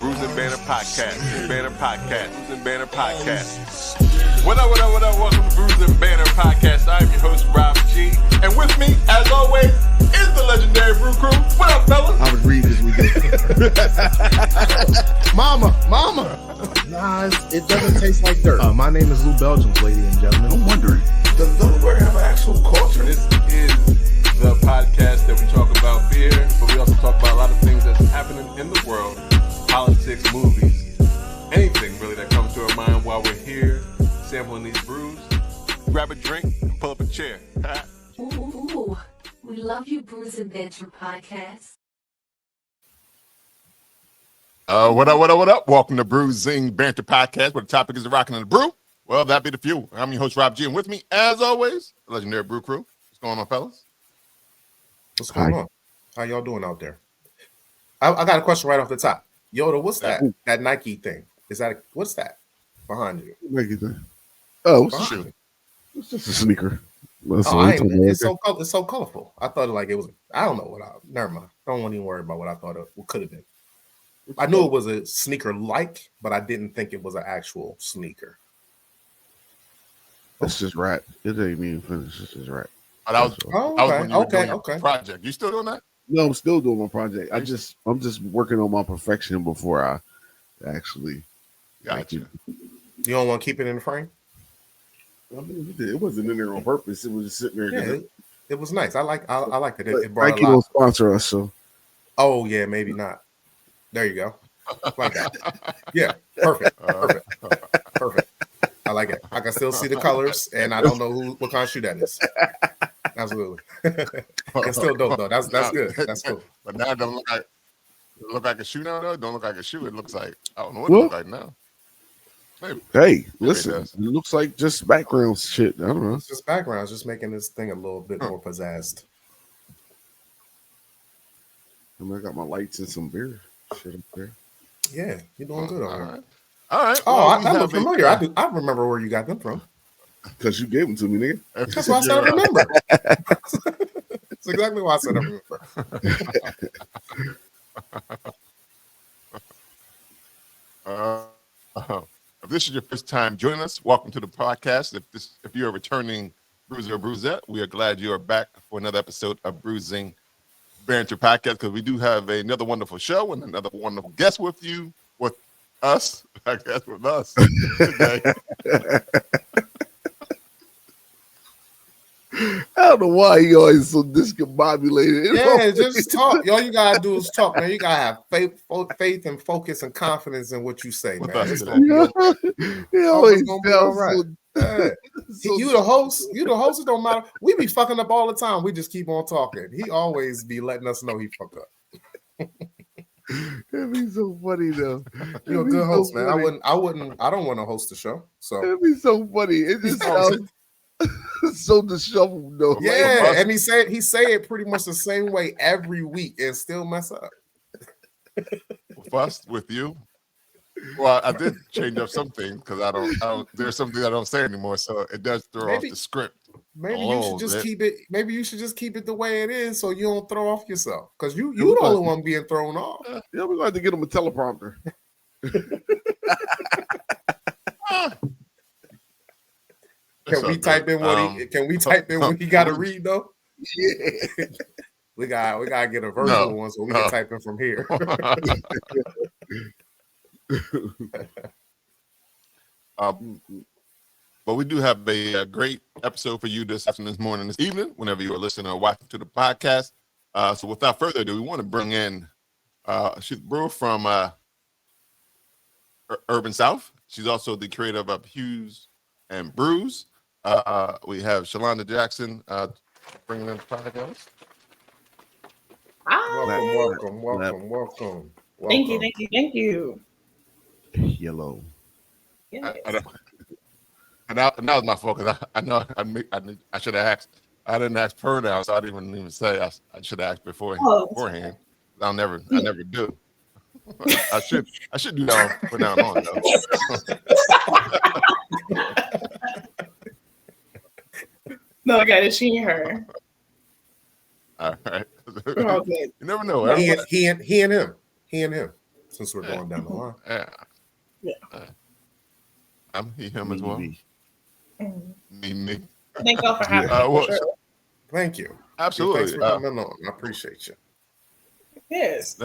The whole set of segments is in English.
Brews and Banner Podcast. Banner Podcast. Brews and Banner Podcast. What up, what up, what up? Welcome to Brews and Banner Podcast. I'm your host, Rob G. And with me, as always, is the Legendary Brew Crew. What up, fellas? I was reading this weekend. Mama. Nah, it doesn't taste like dirt. My name is Lou Belgium, ladies and gentlemen. I'm wondering. Does Delaware have an actual culture? This is the podcast that we talk about beer, but we also talk about a lot of things that's happening in the world, politics, movies, anything really that comes to our mind while we're here sampling these brews. Grab a drink and pull up a chair. Ooh, we love you, Brews and Banter Podcast. What up? Welcome to Brewing Banter Podcast, where the topic is the rocking and the brew. Well, that be the few. I'm your host, Rob G, and with me, as always, the Legendary Brew Crew. What's going on, fellas? What's going on? How y'all doing out there? I got a question right off the top. Yoda, what's that Nike thing? What's that behind you? Nike thing. Oh, it's just a sneaker. It's so colorful. I thought it was. I don't know never mind. I don't want to even worry about what I thought it could have been. I knew it was a sneaker but I didn't think it was an actual sneaker. It's just right. It ain't even finished. It's just right. Okay. Project. You still doing that? No, I'm still doing my project. I'm just working on my perfection before I actually. Gotcha. You don't want to keep it in the frame? I mean, it wasn't in there on purpose. It was just sitting there. Yeah, it was nice. I liked it. It brought Nike don't sponsor us, so. Oh yeah, maybe not. There you go. Like that. Yeah, perfect. I like it. I can still see the colors, and I don't know what kind of shoe that is. Absolutely. It's still dope though. That's good. That's cool. But now it don't look like a shoe now, though. It don't look like a shoe. It looks like I don't know what it looks like now. Maybe. Hey, listen. It looks like just background shit. I don't know. It's just backgrounds, just making this thing a little bit more pizzazzed. I got my lights and some beer shit up there. Yeah, you're doing good on that. All right. Oh, that looks familiar. I remember where you got them from. Because you gave them to me, nigga. That's why I said I remember. That's exactly why I said I remember. If this is your first time joining us, welcome to the podcast. If you're a returning bruiser or bruisette, we are glad you are back for another episode of Brewing Banter Podcast, because we do have another wonderful show and another wonderful guest with us today. I don't know why he always so discombobulated. Yeah, just talk. All you gotta do is talk, man. You gotta have faith and focus and confidence in what you say, man. It's gonna he always gonna be all right. You the host. It don't matter. We be fucking up all the time. We just keep on talking. He always be letting us know he fucked up. It'd be so funny though. You're a good host, man. I don't want to host the show. So it'd be so funny. It just sounds so disheveled though. Yeah, and he say it pretty much the same way every week and still mess up. With you. Well, I did change up some things because I don't. There's something I don't say anymore, so it does throw off the script. Maybe you should just keep it. Maybe you should just keep it the way it is, so you don't throw off yourself. Because you the only one being thrown off. Yeah, we're going to get him a teleprompter. Can we type in what he got to read though? Yeah. we gotta get a virtual one so we can type in from here. But we do have a great episode for you this afternoon, this morning, this evening, whenever you are listening or watching to the podcast. So without further ado, we want to bring in she's a brewer from Urban South. She's also the creator of Hues and Brews. We have Shalanda Jackson bringing in the podcast. Welcome. Thank you. Yellow. Yes. And that was my fault, because I should have asked. I didn't ask pronouns, so I didn't even say. I should have asked beforehand. I never do. I should do that from now on though. No, I got it. She and her. All right. We're all good. You never know. He and him. since we're going down the line. Yeah. I'm him as well. Me. Me. Thank y'all for having me. Well, For sure. Thank you. Absolutely. Thanks for coming on. I appreciate you. Yes.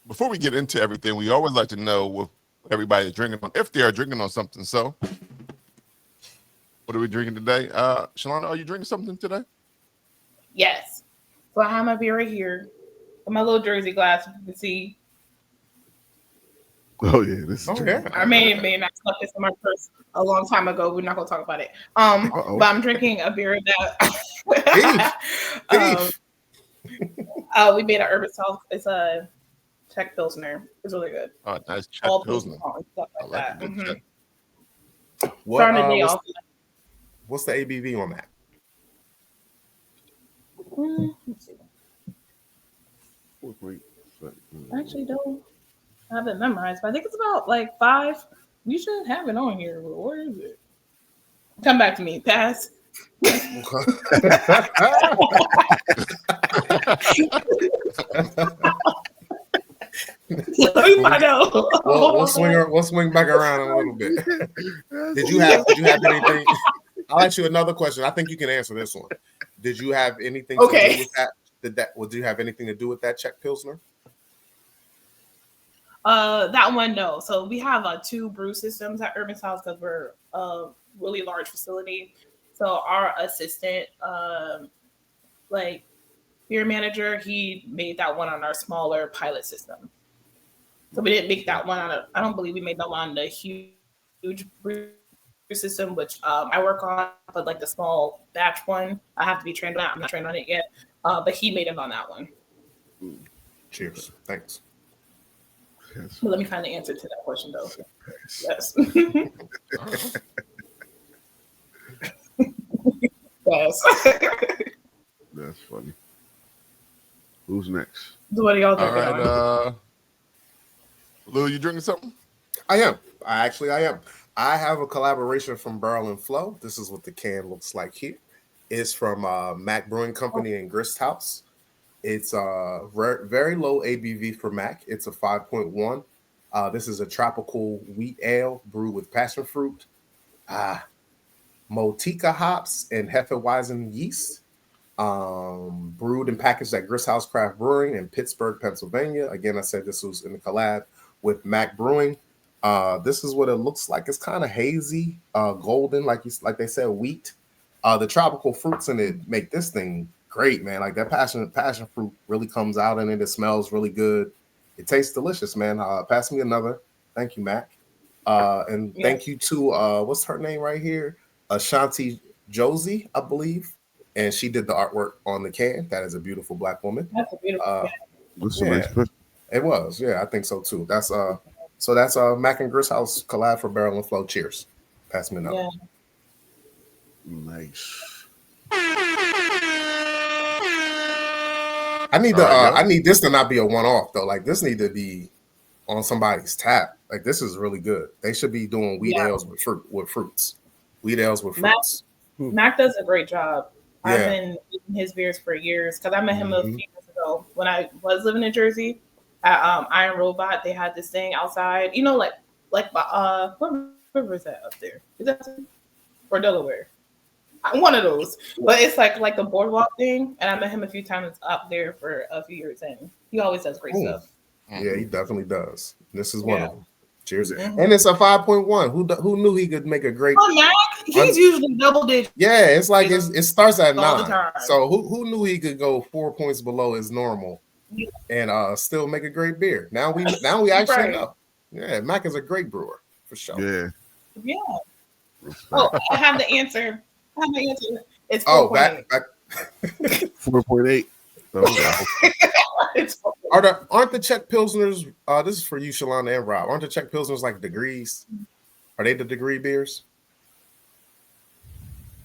Before we get into everything, we always like to know what everybody's drinking on, if they are drinking on something. So, what are we drinking today? Shalanda, are you drinking something today? Yes. So I have my beer right here. My little Jersey glass, you can see. Oh yeah, this is I may not stuck this in my purse a long time ago. We're not gonna talk about it. But I'm drinking a beer that we made at Urban South. It's a Czech Pilsner. It's really good. Oh, nice Czech Pilsner. Stuff I like a good Czech. Starting the day off. What's the ABV on that? Let's see. I actually don't have it memorized, but I think it's about like 5. We should have it on here, but where is it? Come back to me. Pass. Let me find out. We'll swing back around a little bit. Did you have anything? I'll ask you another question. I think you can answer this one. Did you have anything to do with that? Did you have anything to do with that Czech Pilsner? That one, no. So we have 2 brew systems at Urban House because we're a really large facility. So our assistant, beer manager, he made that one on our smaller pilot system. So we didn't make that one I don't believe we made that one on the huge brew system, which I work on, but like the small batch one, I have to be trained on that. I'm not trained on it yet. But he made it on that one. Cheers. Thanks. But let me find the answer to that question, though. Yes. Yes. That's funny. Who's next? What are y'all drinking All right, Lou, you drinking something? I am. I am. I have a collaboration from Barrel and Flow. This is what the can looks like here. It's from Mac Brewing Company in Grist House. It's very low ABV for Mac. It's a 5.1. This is a tropical wheat ale brewed with passion fruit, Motica hops, and Hefeweizen yeast. Brewed and packaged at Grist House Craft Brewing in Pittsburgh, Pennsylvania. Again, I said this was in the collab with Mac Brewing. This is what it looks like. It's kind of hazy, golden, like they said, wheat. The tropical fruits in it make this thing great, man. Like that passion fruit really comes out in it. It smells really good. It tastes delicious, man. Pass me another. Thank you, Mac. Thank you to what's her name right here? Ashanti Josie, I believe. And she did the artwork on the can. That is a beautiful Black woman. That's a beautiful can. It was, yeah, I think so too. That's Mac and Grist House collab for Barrel and Flow. Cheers. Pass me another. Yeah. Nice. I need this to not be a one-off though. Like this need to be on somebody's tap. Like this is really good. They should be doing wheat ales with fruits. Wheat ales with fruits. Mac does a great job. Yeah. I've been eating his beers for years because I met him a few years ago when I was living in Jersey at Iron Robot. They had this thing outside, like what river is that up there? Is that or Delaware? One of those, but it's like the boardwalk thing. And I met him a few times up there for a few years, and he always does great stuff. Yeah, he definitely does. This is one of them. Cheers. Mm-hmm. And it's a 5.1. Who knew he could make a great? Oh, Mac, he's usually double digit. Yeah, it's like it starts at 9. So who knew he could go 4 points below his normal and still make a great beer? Now we actually know. Yeah, Mac is a great brewer for sure. Yeah. Oh, I have the answer. It's 4.8. 4.8. Aren't the Czech Pilsners? This is for you, Shalanda and Rob. Aren't the Czech Pilsners like degrees? Are they the degree beers?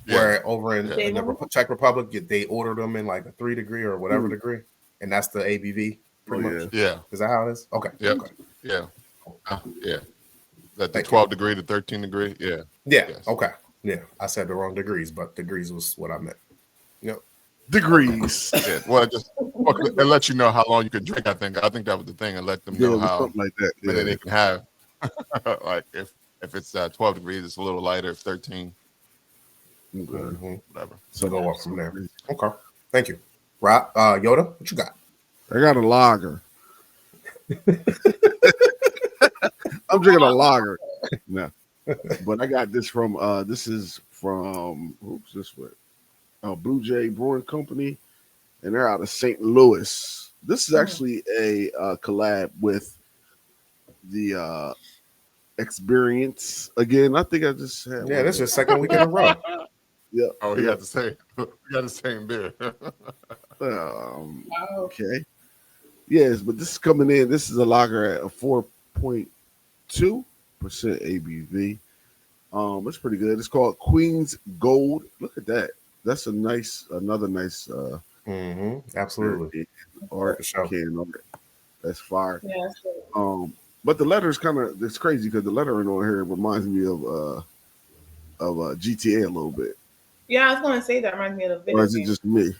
Yeah. Where over in the Czech Republic, they order them in like a 3 degree or whatever degree, and that's the ABV. Pretty much. Yeah. Is that how it is? Okay. Yeah. Okay. Yeah. Yeah. That the 12 degree to 13 degree. Yeah. Yeah. Yes. Okay. Yeah. I said the wrong degrees, but degrees was what I meant. Yep. degrees. Yeah, well, it lets you know how long you can drink. I think that was the thing, and let them know how something like that. many Yeah. they can have. Like if it's 12 degrees, it's a little lighter. If 13, Okay. whatever. So go up from there. Okay, thank you, Rob. Yoda, what you got? I got a lager. I'm drinking a lager. No, but I got this from. This is from who's this with? Blue Jay Brewing Company, and they're out of St. Louis. This is actually a collab with the Experience again. I think I just had. Yeah, this is your second week in a row. Yeah. Oh, he got the same. We got the same beer. Okay. Yes, but this is coming in. This is a lager at a 4.2% ABV. It's pretty good. It's called Queen's Gold. Look at that. That's another nice. Absolutely. Art can on it. That's fire. Yeah. But the letter is it's crazy because the lettering on here reminds me of GTA a little bit. Yeah, I was going to say that reminds me of the video. Or is it just me?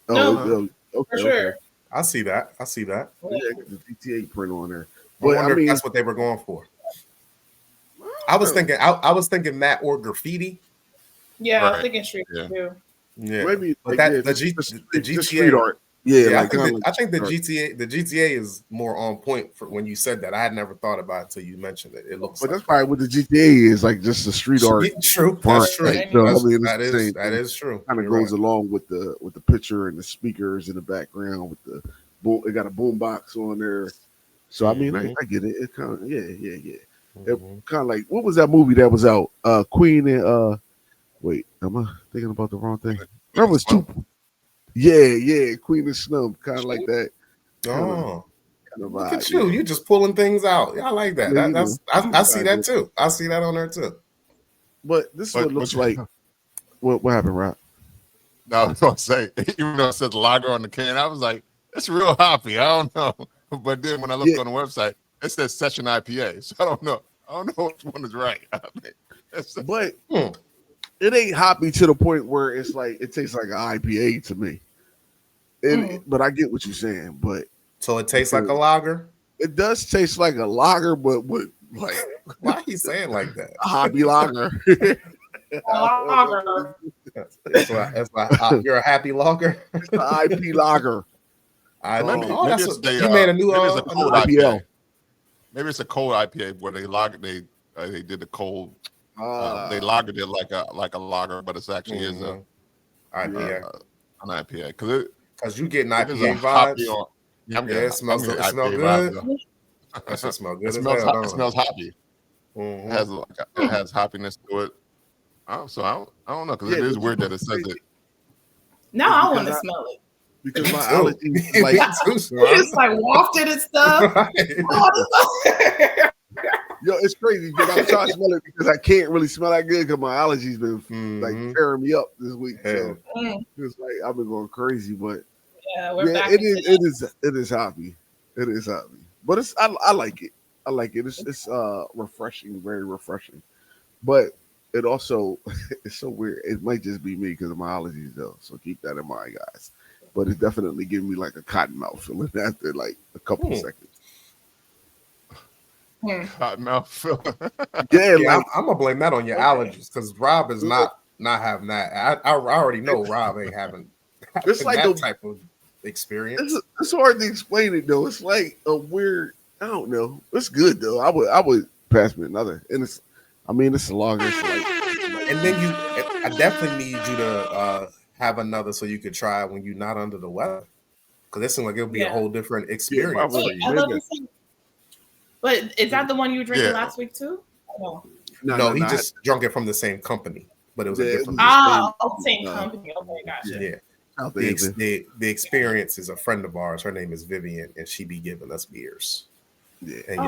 No, okay, for sure. Okay. I see that. Yeah, the GTA print on there. But I wonder if that's what they were going for. I was thinking that or graffiti. Yeah, I was thinking street too. Yeah, maybe but like, the GTA street art. Yeah, I think the GTA is more on point for when you said that. I had never thought about it until you mentioned it. It looks, but that's probably what the GTA is, like just the street art. True, that's true. Like, that is true. Kind of goes along with the picture and the speakers in the background with the boom. It got a boom box on there, so I mean, I get it. It kind of yeah. It kind of like, what was that movie that was out? Queen and wait, am I thinking about the wrong thing? That was two. Yeah, Queen and Snub, kind of like that. Oh, kind of look at you! You just pulling things out. I like that. Yeah, I see that too. I see that on there too. But this is what it looks like. What happened, Rob? No, I was gonna say, even though it says lager on the can, I was like, it's real hoppy. I don't know. But then when I looked on the website, it says Session IPA. So I don't know which one is right. But it ain't hoppy to the point where it's like it tastes like an IPA to me. But I get what you're saying. But so it tastes like a lager. It does taste like a lager, but with like why are you saying like that? A hobby lager. You're a happy lager. It's the IP lager. You made a new IPA. Maybe it's a cold IPA where they did the cold. They lagered it like a lager, but it's actually is a IPA. An IPA because you get an IPA vibes. It smells good. That should smell good. It smells hoppy. It has hoppiness to it. So I don't know because it is weird that it says it. Now I want to smell it. Because my allergies, like it's like wafted and stuff. Yo, it's crazy because I'm trying to smell it because I can't really smell that good because my allergies been like tearing me up this week. So it's like I've been going crazy, but it is hoppy. It is hoppy, but I like it. I like it. It's refreshing, very refreshing. But it also it's so weird. It might just be me because of my allergies though. So keep that in mind, guys. But it's definitely giving me like a cotton mouth feeling after like a couple of seconds. Cotton mouth feeling. Like, I'm gonna blame that on your allergies because Rob is not having that. I already know Rob ain't having it's like that type of experience. It's hard to explain it though. It's like a weird. I don't know. It's good though. I would pass me another. And it's a lager. And then I definitely need you to have another so you could try when you're not under the weather. Because it seems like it'll be a whole different experience for you. But is that the one you were drinking last week too? No, he just drunk it from the same company, but it was a different. Same company. Okay, gotcha. Yeah. The experience is a friend of ours. Her name is Vivian, and she be giving us beers. Yeah, and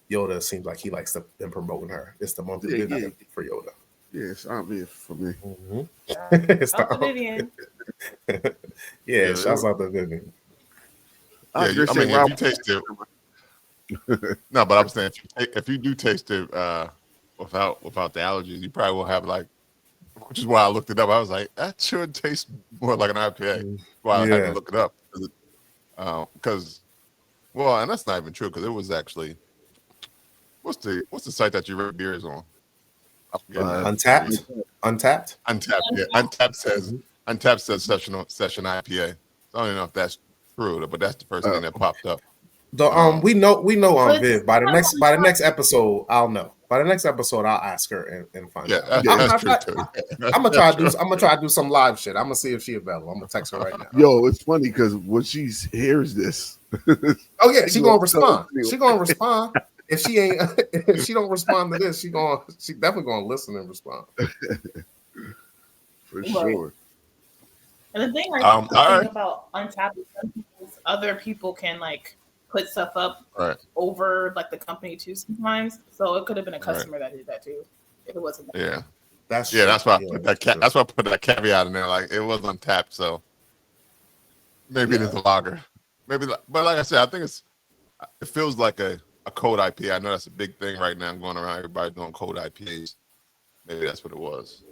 Yoda seems like he likes them promoting her. It's the month of Vivian for Yoda. Yes, I'm here for me. It's the Vivian. Shouts out to Vivian. If you taste it. No, but I'm saying if you do taste it without the allergies, you probably will have like which is why I looked it up. I was like, that should taste more like an IPA. Why I had to look it up. Because, well, and that's not even true because it was actually, what's the site that you rate beers on? I forget now. Untapped. Untapped, yeah. Untapped says session IPA. So I don't even know if that's true, but that's the first thing that popped up. We know Viv. By the next episode, I'll know. By the next episode, I'll ask her and find out. That's true too. I'm gonna try to do some live shit. I'm gonna see if she's available. I'm gonna text her right now. Yo, it's funny because when she hears this, oh yeah, she gonna respond. She gonna respond. If she ain't, if she don't respond to this, she definitely gonna listen and respond. For sure. And the thing I think about Untapped is other people can like put stuff up over like the company too sometimes. So it could have been a customer that did that too. If it wasn't. Yeah. That's why I put that that's why I put that caveat in there. Like it was Untapped, so maybe it is a lager. Maybe, but like I said, I think it feels like a cold IPA. I know that's a big thing right now. I'm going around everybody doing cold IPAs. Maybe that's what it was.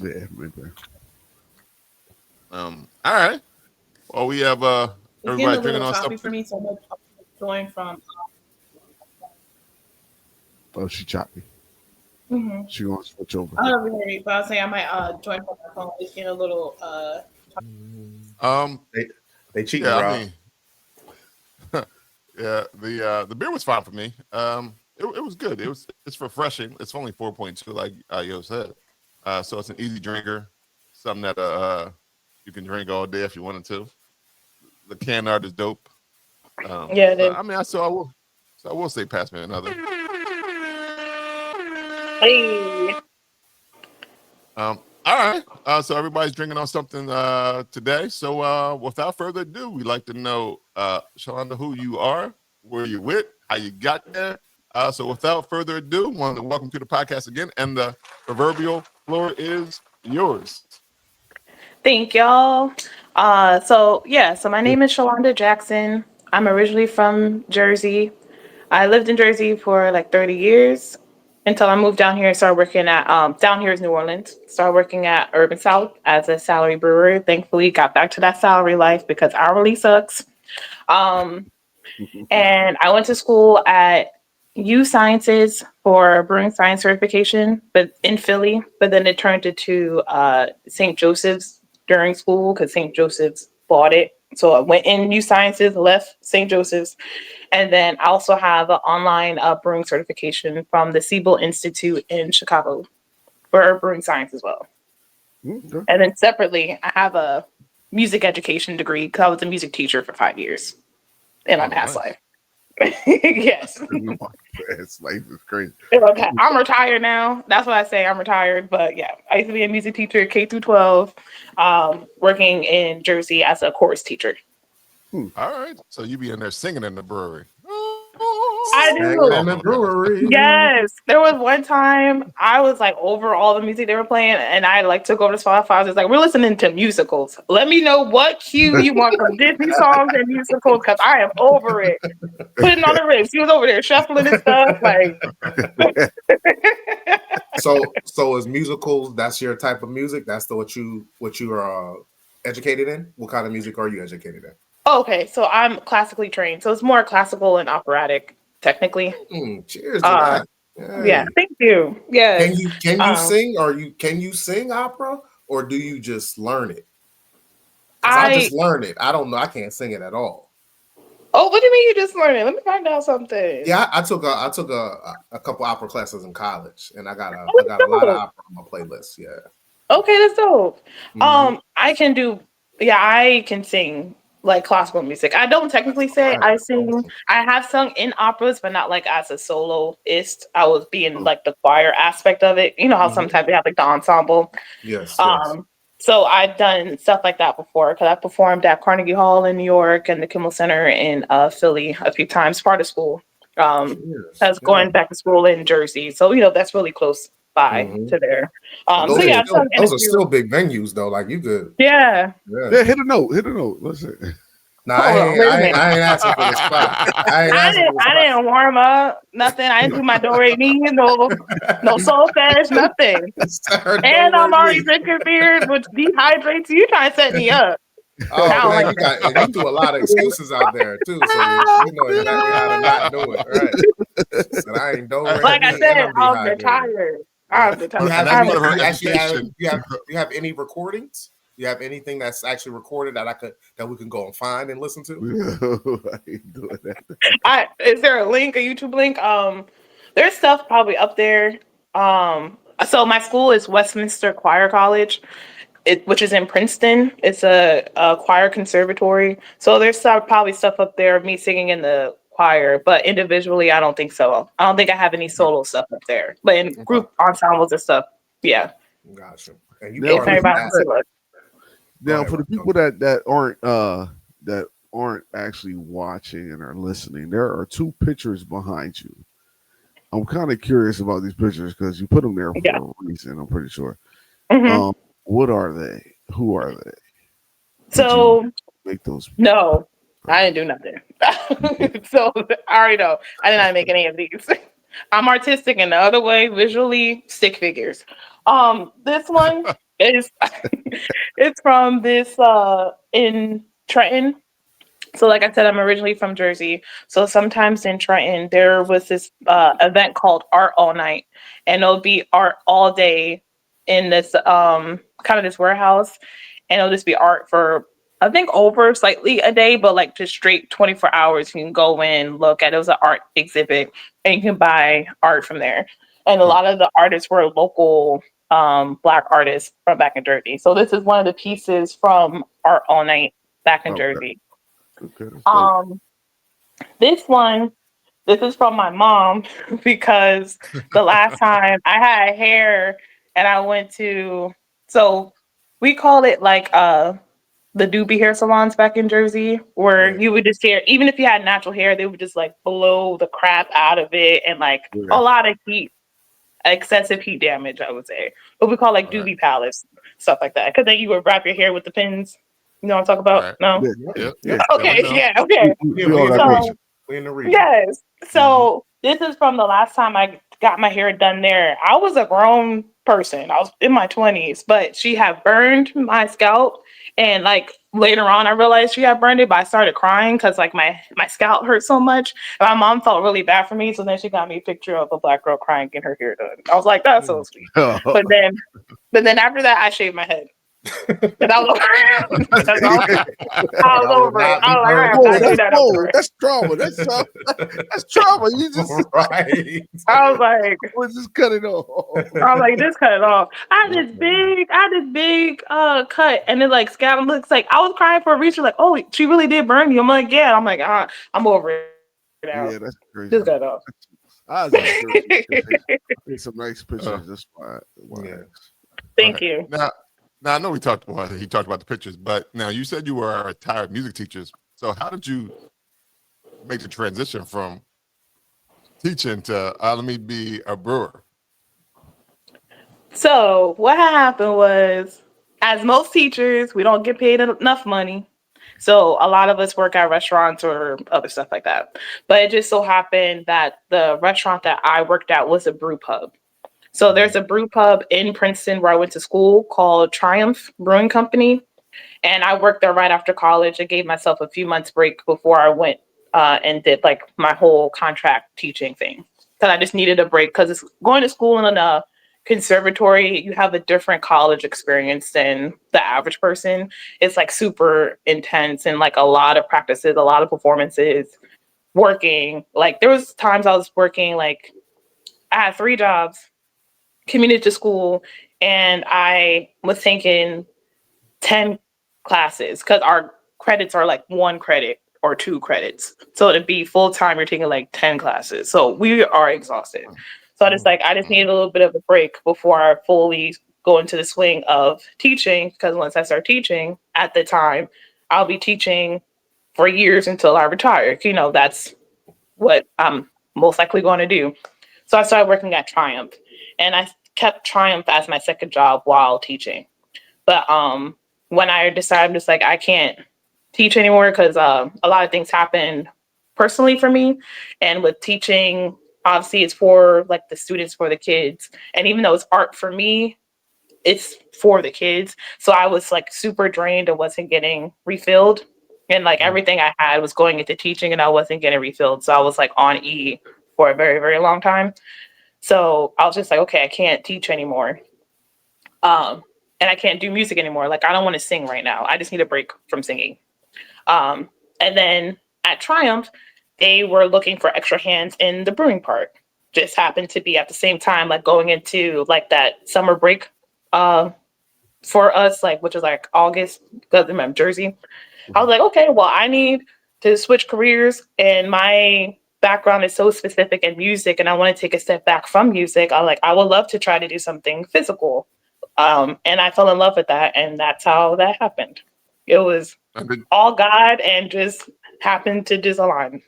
Yeah, maybe. All right. Well, we have everybody drinking on something. For me, so much going from. Oh, she choppy. She gonna switch over. I don't really, but I was saying I might join from my phone. It's getting a little. They cheating, yeah, bro. I mean, yeah, the beer was fine for me. It was good. It's refreshing. It's only 4.2, like Yo said. So it's an easy drinker, something that you can drink all day if you wanted to. The can art is dope. Yeah, it is. I mean, I will say pass me another. Hey. All right. So everybody's drinking on something today. So without further ado, we'd like to know, Shalanda, who you are, where you with, how you got there. So without further ado, I want to welcome to the podcast again, and the proverbial floor is yours. Thank y'all. So my name is Shalanda Jackson. I'm originally from Jersey. I lived in Jersey for like 30 years until I moved down here and started working at down here is New Orleans. Started working at Urban South as a salary brewer. Thankfully, got back to that salary life because hourly sucks. And I went to school at U Sciences for brewing science certification, but in Philly. But then it turned into St. Joseph's during school because St. Joseph's bought it. So I went in U Sciences, left St. Joseph's, and then I also have an online brewing certification from the Siebel Institute in Chicago for brewing science as well. Okay. And then separately, I have a music education degree because I was a music teacher for 5 years in my past life. Yes. It's life is crazy. Okay. I'm retired now. That's what I say. I'm retired. But yeah, I used to be a music teacher, K through 12, working in Jersey as a chorus teacher. All right. So you be in there singing in the brewery. I do. In the brewery. Yes. There was one time I was like over all the music they were playing, and I like took over to Spotify. I was just like, we're listening to musicals. Let me know what cue you want from Disney songs and musicals because I am over it. Putting on the riffs. He was over there shuffling and stuff. Like So is musicals, that's your type of music? That's what you are educated in? What kind of music are you educated in? okay, so I'm classically trained. So it's more classical and operatic, technically. Cheers to that. Yeah, thank you. Yeah. Can you sing, or can you sing opera, or do you just learn it? I just learned it. I don't know. I can't sing it at all. Oh, what do you mean you just learned it? Let me find out something. Yeah, I took a couple opera classes in college, and I got a lot of opera on my playlist. Yeah. Okay, that's dope. I can sing like classical music. I don't technically say I sing. Awesome. I have sung in operas, but not like as a soloist. I was being like the choir aspect of it. You know how sometimes they have like the ensemble. Yes. So I've done stuff like that before because I performed at Carnegie Hall in New York and the Kimmel Center in Philly a few times, part of school. Going back to school in Jersey. So, that's really close by to there. Those are still big venues though. Like you could. Yeah. Hit a note. Listen. Nah, Hold on, wait a minute. I ain't asking for the spot. I ain't asking for the I spot. didn't warm up, nothing. I didn't do my do re mi, no soul fast, nothing. And I'm already drinking beer, which dehydrates you. You trying to set me up. Oh I don't man, like you threw a lot of excuses out there too, so you know exactly how to not do it, right? Said I ain't don't Like I said, I'm retired. I'm Do you retired. have As any? part of her You actually have? education, Do you have any recordings? Do you have anything that's actually recorded that we can go and find and listen to? I ain't doing that. Is there a link, a YouTube link? There's stuff probably up there. So my school is Westminster Choir College, which is in Princeton. It's a choir conservatory. So there's probably stuff up there of me singing in the choir, but individually, I don't think so. I don't think I have any solo stuff up there. But in group ensembles and stuff, yeah. Gotcha. And you Now, If anybody wants to look. now for the people that aren't actually watching and are listening, there are two pictures behind you. I'm kind of curious about these pictures because you put them there for a reason. I'm pretty sure. Mhm. What are they? Who are they? So Make those. no, I didn't do nothing. So I already know I did not make any of these. I'm artistic in the other way, visually stick figures. This one is it's from this in Trenton. So like I said, I'm originally from Jersey. So sometimes in Trenton, there was this event called Art All Night, and it'll be art all day in this kind of this warehouse, and it'll just be art for I think over slightly a day, but like just straight 24 hours. You can go in, look at it. It was an art exhibit, and you can buy art from there. And a lot of the artists were local Black artists from back in Jersey. So this is one of the pieces from Art All Night back in Jersey. Okay. This one, this is from my mom because the last time I had hair and I went to, so we call it like the doobie hair salons back in Jersey, where you would just hair, even if you had natural hair, they would just like blow the crap out of it and like a lot of heat, excessive heat damage, I would say. But we call like doobie palace, stuff like that. Because then you would wrap your hair with the pins. You know what I'm talking about? No? Yeah. Okay, yeah, okay. We in the region. Yes. So this is from the last time I got my hair done there. I was a grown person. I was in my 20s, but she had burned my scalp. And like later on, I realized she had burned it, but I started crying because like my scalp hurt so much. And my mom felt really bad for me. So then she got me a picture of a Black girl crying getting her hair done. I was like, that's so sweet. But then after that, I shaved my head. And I was over it. I was over it. I was like, all right, I'm not doing that no more. That's trauma. That's trauma. You just right. I was like, we'll just cut it off. I was like, just cut it off. I had this big cut, and it like scab looks like I was crying for a reason, like, oh, she really did burn you. I'm like, yeah. I'm like, I'm over it now. Yeah, that's crazy. Just cut it off. I was just some nice pictures. That's why. Yeah. Thank you. Now I know he talked about the pictures, but now you said you were a retired music teacher. So how did you make the transition from teaching to let me be a brewer? So what happened was, as most teachers, we don't get paid enough money. So a lot of us work at restaurants or other stuff like that. But it just so happened that the restaurant that I worked at was a brew pub. So there's a brew pub in Princeton where I went to school called Triumph Brewing Company. And I worked there right after college. I gave myself a few months break before I went and did like my whole contract teaching thing. Because I just needed a break because it's going to school in a conservatory. You have a different college experience than the average person. It's like super intense and like a lot of practices, a lot of performances, working. Like there was times I was working, like I had 3 jobs, commuted to school, and I was taking 10 classes because our credits are like 1 credit or 2 credits. So to be full time, you're taking like 10 classes. So we are exhausted. So I just needed a little bit of a break before I fully go into the swing of teaching. Because once I start teaching at the time, I'll be teaching for years until I retire. You know, that's what I'm most likely going to do. So I started working at Triumph, and I kept Triumph as my second job while teaching. But when I decided, I'm just like, I can't teach anymore because a lot of things happen personally for me. And with teaching, obviously it's for like the students, for the kids. And even though it's art for me, it's for the kids. So I was like super drained and wasn't getting refilled. And like everything I had was going into teaching and I wasn't getting refilled. So I was like on E for a very, very long time. So I was just like, okay, I can't teach anymore. And I can't do music anymore. Like I don't want to sing right now. I just need a break from singing. And then at Triumph, they were looking for extra hands in the brewing part. Just happened to be at the same time, like going into like that summer break for us, like which is like August, because I'm in Jersey. I was like, okay, well, I need to switch careers, and my background is so specific in music, and I want to take a step back from music. I would love to try to do something physical, and I fell in love with that, and that's how that happened. It was all God and just happened to just align.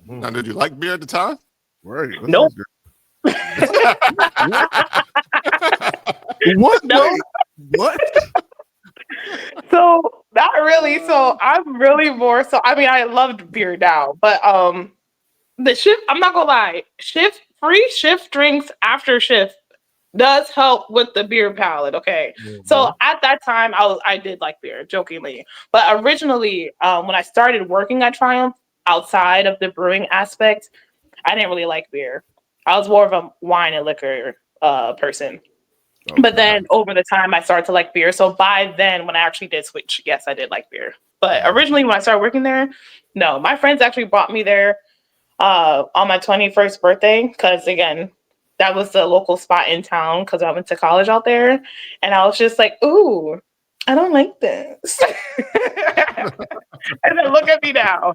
Now, did you like beer at the time? Right. Nope. What? No. Wait, what? So not really. So I'm really more so. I mean, I loved beer now, but the shift. I'm not gonna lie. Free shift drinks after shift does help with the beer palate. Okay. So at that time, I did like beer, jokingly, but originally, when I started working at Triumph, outside of the brewing aspect, I didn't really like beer. I was more of a wine and liquor person. Okay. But then over the time, I started to like beer. So by then, when I actually did switch, yes, I did like beer. But originally, when I started working there, no. My friends actually brought me there on my 21st birthday because, again, that was the local spot in town because I went to college out there. And I was just like, ooh, I don't like this. And then look at me now.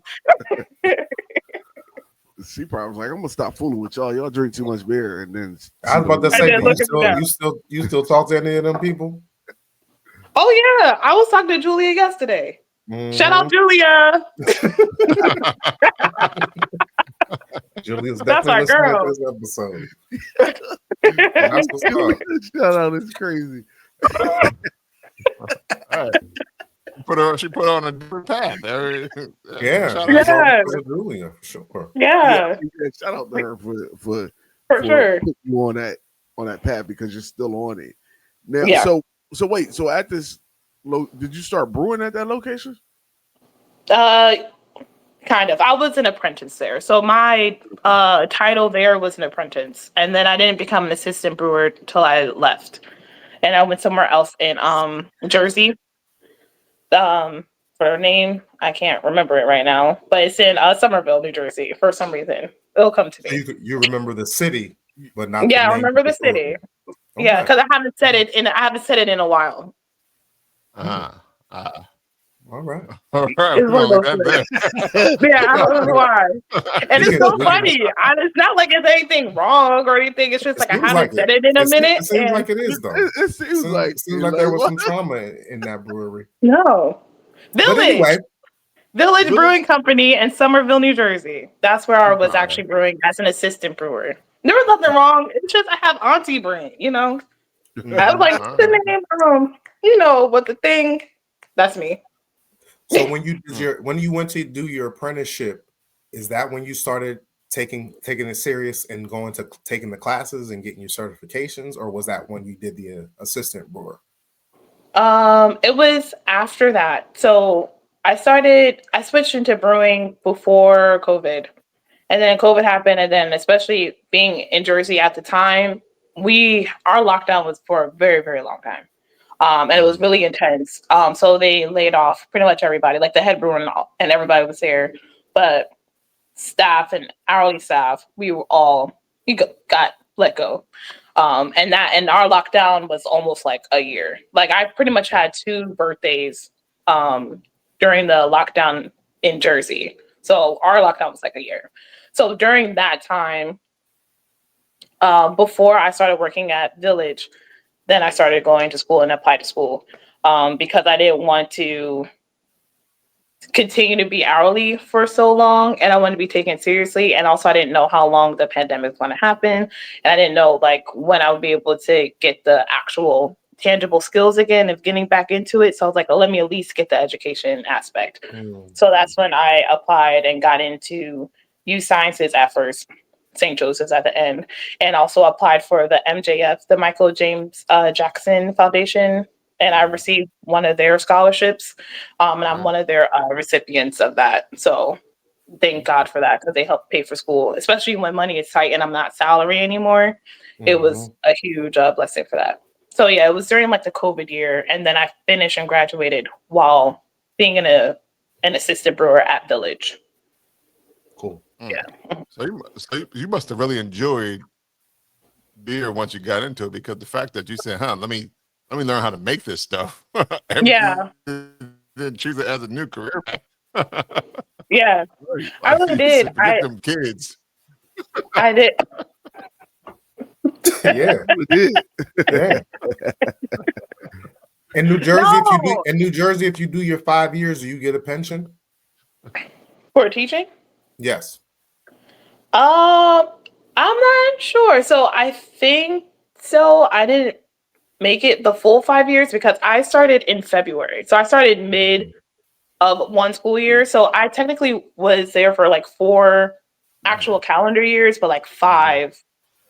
She probably was like, I'm gonna stop fooling with y'all. Y'all drink too much beer. And then I was about to say, you still talk to any of them people? Oh yeah, I was talking to Julia yesterday. Shout out Julia. Julia's That's our girl. This episode. That's what's up. Shout out, it's crazy. All right. She put her on a different path. Yeah. Shout out to Julia, sure. Yeah. Shout out to her for sure putting you on that path because you're still on it. Now, yeah. So wait, so at this did you start brewing at that location? Kind of. I was an apprentice there. So my title there was an apprentice. And then I didn't become an assistant brewer till I left. And I went somewhere else in Jersey. For a name, I can't remember it right now, but it's in Somerville, New Jersey. For some reason, it'll come to me. You remember the city, but not. Yeah, the I remember the city. Okay. Yeah, because I haven't said it in a while. All right. It's one of those yeah, I don't know why. And it's so funny. It's not like it's anything wrong or anything. It's just like I haven't said it in a minute. It seems like it is though. It seems like there was some trauma in that brewery. No. Village. Anyway, Village Brewing Company in Somerville, New Jersey. That's where I was actually brewing as an assistant brewer. There was nothing wrong. It's just I have Auntie Brent, I was like, what's the name? What the thing? That's me. So when you went to do your apprenticeship, is that when you started taking it serious and going to taking the classes and getting your certifications, or was that when you did the assistant brewer? It was after that. So I switched into brewing before COVID, and then COVID happened. And then, especially being in Jersey at the time, our lockdown was for a very, very long time. And it was really intense. So they laid off pretty much everybody, like the head brewer and everybody was there, but staff and hourly staff, we got let go. And our lockdown was almost like a year. Like I pretty much had 2 birthdays during the lockdown in Jersey. So our lockdown was like a year. So during that time, before I started working at Village, then I started going to school and applied to school because I didn't want to continue to be hourly for so long, and I wanted to be taken seriously. And also I didn't know how long the pandemic was going to happen, and I didn't know like when I would be able to get the actual tangible skills again of getting back into it. So I was like, oh, let me at least get the education aspect. So that's when I applied and got into youth sciences at first, St. Joseph's at the end, and also applied for the MJF, the Michael James Jackson Foundation. And I received one of their scholarships, and I'm one of their recipients of that. So thank God for that, because they help pay for school, especially when money is tight and I'm not salary anymore. It was a huge blessing for that. So yeah, it was during like the COVID year, and then I finished and graduated while being an assistant brewer at Village. Cool. Yeah. So you must have really enjoyed beer once you got into it, because the fact that you said, let me learn how to make this stuff. Yeah. Then choose it as a new career. Yeah. Like, I really did. Forget them kids. I did. Yeah. Yeah. In New Jersey, if you do your 5 years, do you get a pension? For teaching? Yes. I'm not sure. So I think so. I didn't make it the full 5 years because I started in February. So I started mid of one school year. So I technically was there for like 4 actual calendar years, but like 5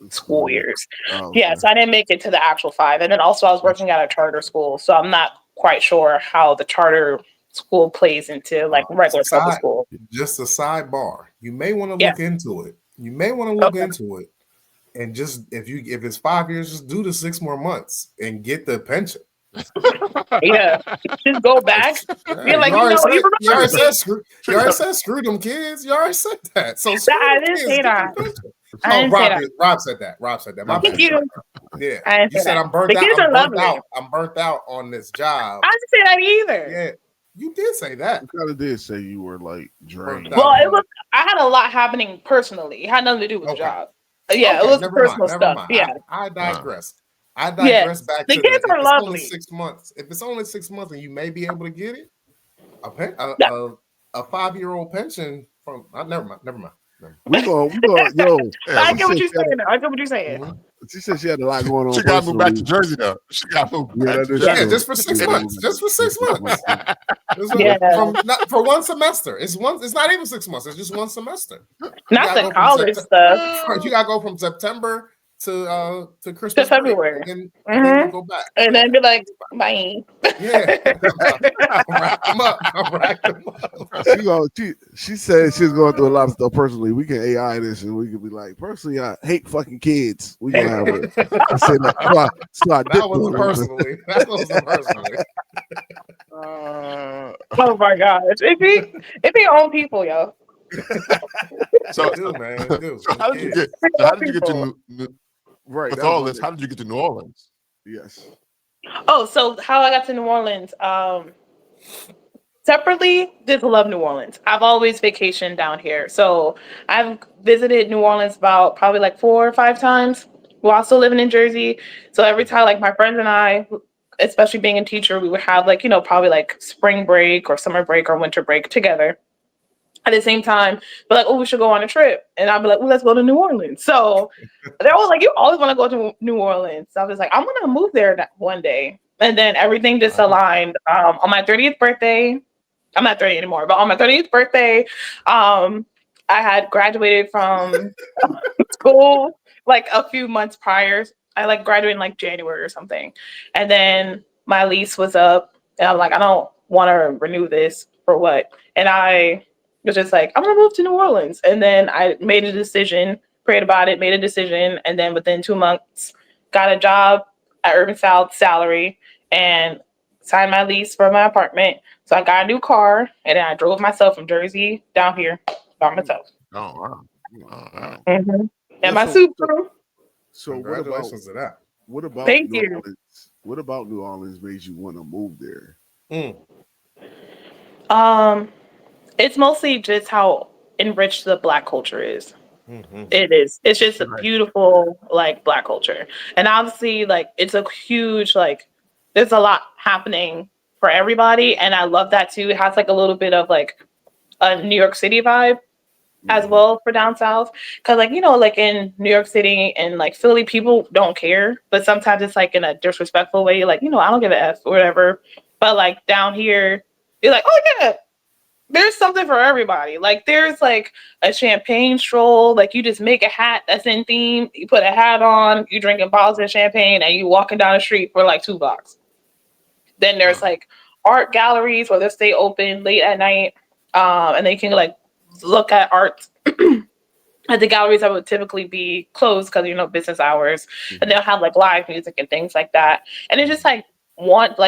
school years. Oh, Yeah, so I didn't make it to the actual 5. And then also I was working at a charter school. So I'm not quite sure how the charter school plays into like regular public school. Just a sidebar. You may want to look into it. Into it. And just if it's 5 years, just do the 6 more months and get the pension. Yeah, just go back. You're like, you already said screw them kids. You already said that. So I didn't say that. Rob said that. Thank you. Yeah, you said I'm burnt out. I'm burnt out on this job. I didn't say that either. Yeah, you did say that. You kind of did say you were like drained. Well, I had a lot happening personally. It had nothing to do with the job. Yeah, it was personal stuff. Yeah, I digress. Back to the kids are lovely. Only 6 months. If it's only 6 months and you may be able to get it, a 5-year-old pension from never mind. We go, yo. I get what you're saying. Mm-hmm. She said she had a lot going on. She got to move back to Jersey though. She got to move back to Jersey. Yeah, just for 6 months. For one semester. It's not even 6 months. It's just one semester. Not the college stuff. You gotta go from September to Christmas to February, and then go back, and then be like, bye. Yeah, I'm rack them up. She said she's going through a lot of stuff personally. We can AI this, and we can be like, personally, I hate fucking kids. We can have it. I said that wasn't personally. Oh my gosh, it be your own people, yo. So, man. So how did you get to right? With all this, how did you get to New Orleans? Yes. Oh, so how I got to New Orleans? Separately, just love New Orleans. I've always vacationed down here, so I've visited New Orleans about probably like 4 or 5 times while still living in Jersey. So every time, like my friends and I, especially being a teacher, we would have like probably like spring break or summer break or winter break together. At the same time, but like, oh, we should go on a trip. And I'd be like, well, let's go to New Orleans. So they're all like, you always want to go to New Orleans. So I was like, I'm going to move there one day. And then everything just aligned. On my 30th birthday, I'm not 30 anymore, but on my 30th birthday, I had graduated from school like a few months prior. I like graduated in like January or something. And then my lease was up. And I'm like, I don't want to renew this for what? And I was just like, I'm gonna move to New Orleans. And then I made a decision, prayed about it, made a decision, and then within 2 months, got a job at Urban South salary and signed my lease for my apartment. So I got a new car, and then I drove myself from Jersey down here by myself. Oh wow! Mm-hmm. And my Subaru. So congratulations to that. What about Thank New you. Orleans? What about New Orleans made you want to move there? It's mostly just how enriched the Black culture is. Mm-hmm. It is. It's just a beautiful, like, Black culture. And obviously, like, it's a huge, like, there's a lot happening for everybody. And I love that, too. It has, like, a little bit of, like, a New York City vibe. as well for down south. Because like, you know, like in New York City and like Philly, people don't care, but sometimes it's like in a disrespectful way, like, you know, I don't give a F or whatever. But like down here, you're like, oh yeah, there's something for everybody. Like there's like a champagne stroll, like you just make a hat that's in theme, you put a hat on, you drinking bottles of champagne, and you walking down the street for like $2. Then there's like art galleries where they stay open late at night, and they can like look at art at the galleries that would typically be closed because, you know, business hours, and they'll have like live music and things like that. And it's just like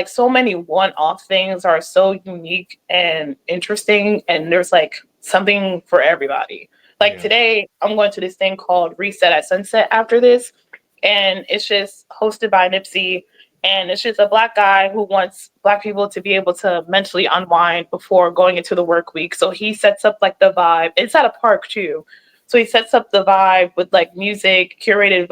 so many one-off things are so unique and interesting, and there's like something for everybody. Like today, I'm going to this thing called Reset at Sunset after this, and it's just hosted by Nipsey. And it's just a Black guy who wants Black people to be able to mentally unwind before going into the work week. So he sets up like the vibe. It's at a park too. So he sets up the vibe with like music, curated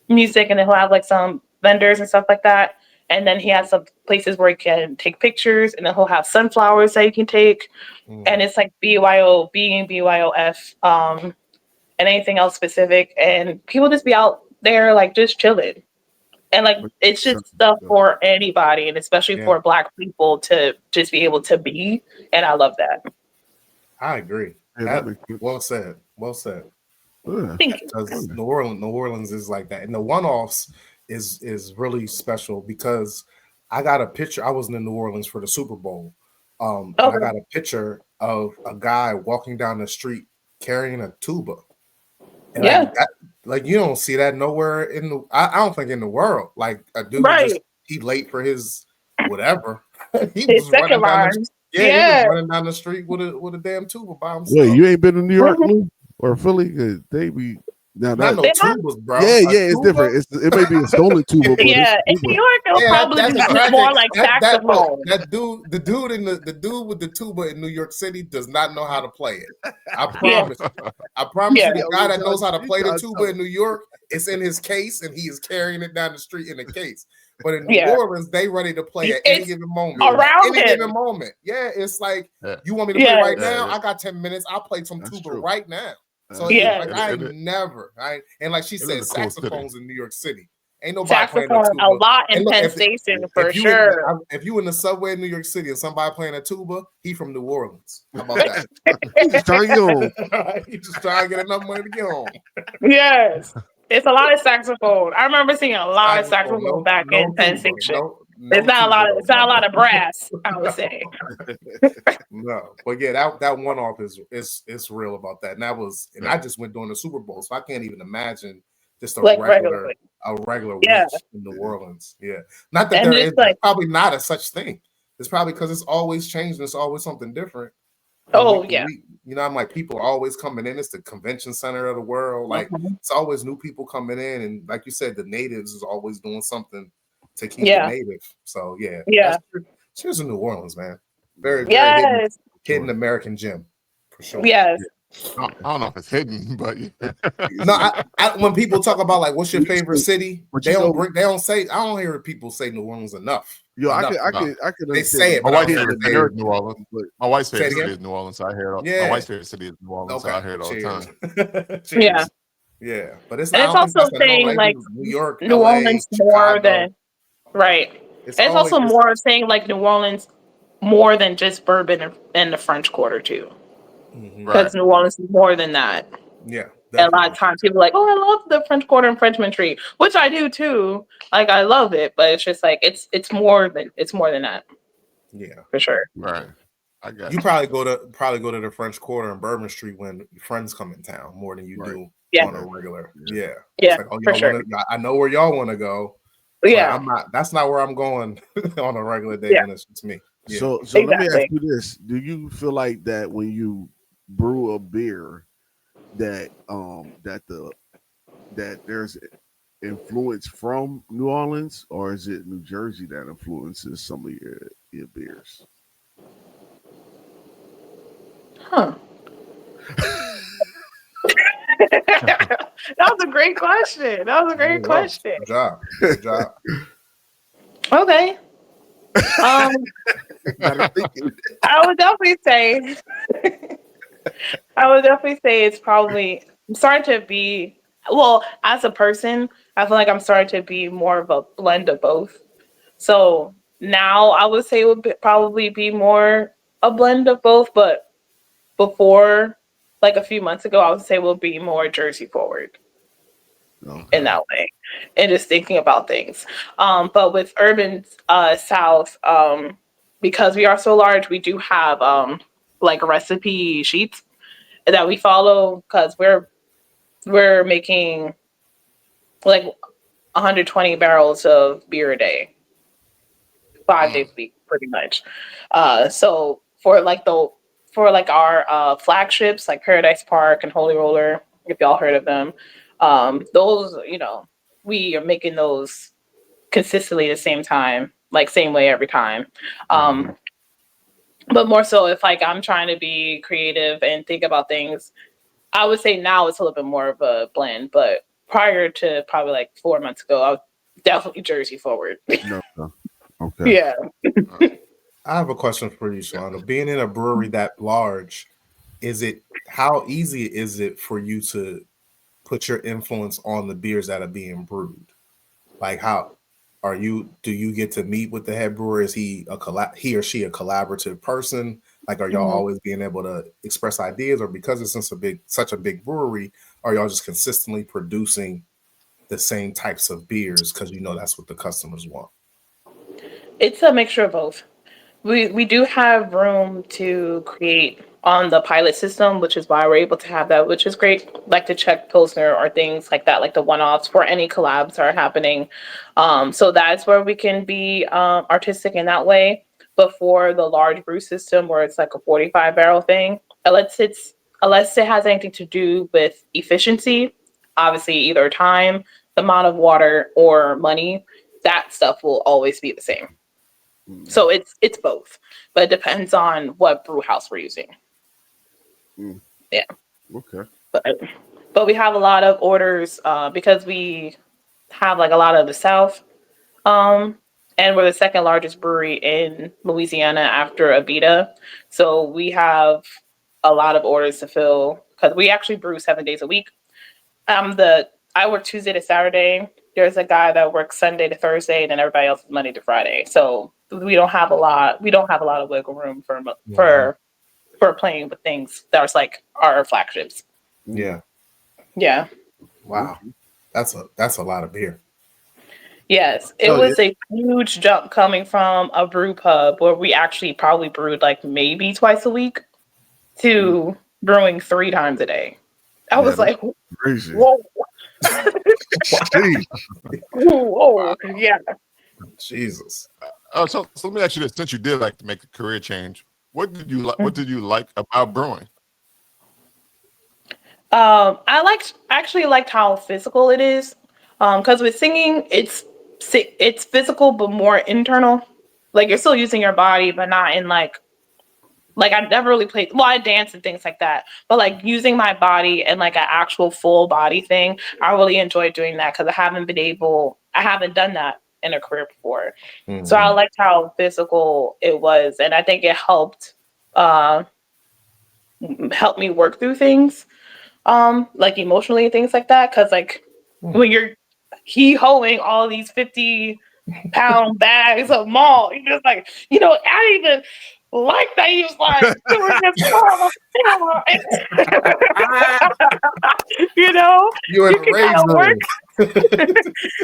music, and then he'll have like some vendors and stuff like that. And then he has some places where you can take pictures, and then he'll have sunflowers that you can take. And it's like BYO, being BYOF, and anything else specific. And people just be out there like just chilling. And like it's just stuff for anybody, and especially for Black people to just be able to be. And I love that. I agree. Well said. Well said. Thank you. Because New Orleans is like that, and the one-offs is really special because I got a picture. I was in New Orleans for the Super Bowl. And I got a picture of a guy walking down the street carrying a tuba. And like you don't see that nowhere in the. I don't think in the world. Like a dude just he late for his whatever. He was running down the, he was running down the street with a damn tuba by himself. Wait, you ain't been to New York, Lou, or Philly? They be now not no tubas, bro. It's different. It may be a stolen tuba. But in New York, it'll probably be more like saxophone. That dude, the dude with the tuba in New York City does not know how to play it. I promise. I promise you, the guy that knows how to play the tuba in New York, it's in his case, and he is carrying it down the street in a case. But in New Orleans, they ready to play at any given moment. Given moment. Yeah, it's like you want me to play right now? I got 10 minutes. I'll play some tuba right now. So like and like she said, saxophones in New York City. Ain't nobody playing a tuba. A lot in Penn Station for sure. If you in the subway in New York City and somebody playing a tuba, he from New Orleans. How about that? He's just trying to get home. He's just trying to get enough money to get home. Yes. It's a lot of saxophone. I remember seeing a lot of saxophone back in Penn Station. It's not a lot of brass, I would say. No, but yeah, that one off is real about that. And I just went during the Super Bowl, so I can't even imagine just a regular week in New Orleans. Yeah, not that there is probably not a such thing. It's probably because it's always changing. It's always something different. I'm like, people are always coming in. It's the convention center of the world. Like it's always new people coming in, and like you said, the natives is always doing something to keep the native. So cheers to New Orleans, man. Very hidden American gem for sure. Yes. I don't know if it's hidden, but no. When people talk about like what's your favorite city, they don't say. I don't hear people say New Orleans enough. Yo, I could. They say it. My wife's favorite city is New Orleans. My wife's favorite city is New Orleans. So I hear it. My wife's favorite city is New Orleans. So I hear it all the time. Yeah, but it's also saying like New York, New LA, Orleans Chicago. more than It's also more saying like New Orleans more than just bourbon and the French Quarter too, because New Orleans is more than that. Yeah. And a lot of times people are like, oh, I love the French Quarter and Frenchman Tree, which I do too. Like I love it, but it's just like it's more than that. Yeah, for sure. Right. I got you. Probably go to the French Quarter and Bourbon Street when friends come in town more than you do on a regular. Yeah. Yeah. Like, for sure. I know where y'all want to go. Yeah. I'm not. That's not where I'm going on a regular day. And it's just me. Yeah. So let me ask you this: do you feel like that when you brew a beer that that there's influence from New Orleans, or is it New Jersey that influences some of your beers? Huh. That was a great question. Good job. Good job. Okay. I would definitely say I would definitely say it's probably I'm starting to be well as a person. I feel like I'm starting to be more of a blend of both. So now I would say it would probably be more a blend of both. But before, like a few months ago, I would say we'll be more Jersey forward in Okay. that way, and just thinking about things. But with Urban South, because we are so large, we do have like recipe sheets that we follow because we're making like 120 barrels of beer a day, 5 days a week, pretty much. So for like our flagships like Paradise Park and Holy Roller, if y'all heard of them, those we are making those consistently the same time, like same way every time. Mhm. Um, but more so if like I'm trying to be creative and think about things, I would say now it's a little bit more of a blend, but prior to probably like 4 months ago, I was definitely Jersey forward. No. No. Okay. Yeah. I have a question for you, Shalanda. Being in a brewery that large, how easy is it for you to put your influence on the beers that are being brewed? Like how do you get to meet with the head brewer? Is he he or she a collaborative person? Like are y'all Mhm. always being able to express ideas, or because it's such a big brewery, are y'all just consistently producing the same types of beers because that's what the customers want? It's a mixture of both. We do have room to create on the pilot system, which is why we're able to have that, which is great. Like to check Pilsner or things like that, like the one-offs for any collabs are happening. So that's where we can be artistic in that way. But for the large brew system, where it's like a 45 barrel thing, unless it has anything to do with efficiency, obviously either time, the amount of water, or money, that stuff will always be the same. Mm, So it's both, but it depends on what brew house we're using. mm, Yeah, okay. but we have a lot of orders because we have like a lot of the South, um, and we're the second largest brewery in Louisiana after Abita. So we have a lot of orders to fill because we actually brew 7 days a week. I work Tuesday to Saturday. There's a guy that works Sunday to Thursday, and then everybody else is Monday to Friday. So we don't have a lot. We don't have a lot of wiggle room Mhm. for playing with things that was like our flagships. Mm, Yeah. Yeah. Wow. okay. That's a lot of beer. Yes, it Oh yeah. was a huge jump coming from a brew pub where we actually probably brewed like maybe twice a week Mm, to brewing 3 times a day. I yeah. was That's like, crazy. whoa, Jeez. whoa, yeah. Jesus. So let me ask you this: since you did like to make a career change, what did you like? What did you like about brewing? I actually liked how physical it is. Because with singing, it's physical but more internal. Like you're still using your body, but not in like I never really played. Well, I dance and things like that, but like using my body and like an actual full body thing, I really enjoy doing that because I haven't done that in a career before. So I Mhm. liked how physical it was, and I think it uh helped me work through things like emotionally and things like that, because like Hmm. when you're he hoeing all these 50-pound bags of malt, you're just like, I didn't even like that he was like doing this you know You in you a can rage kind of work. room.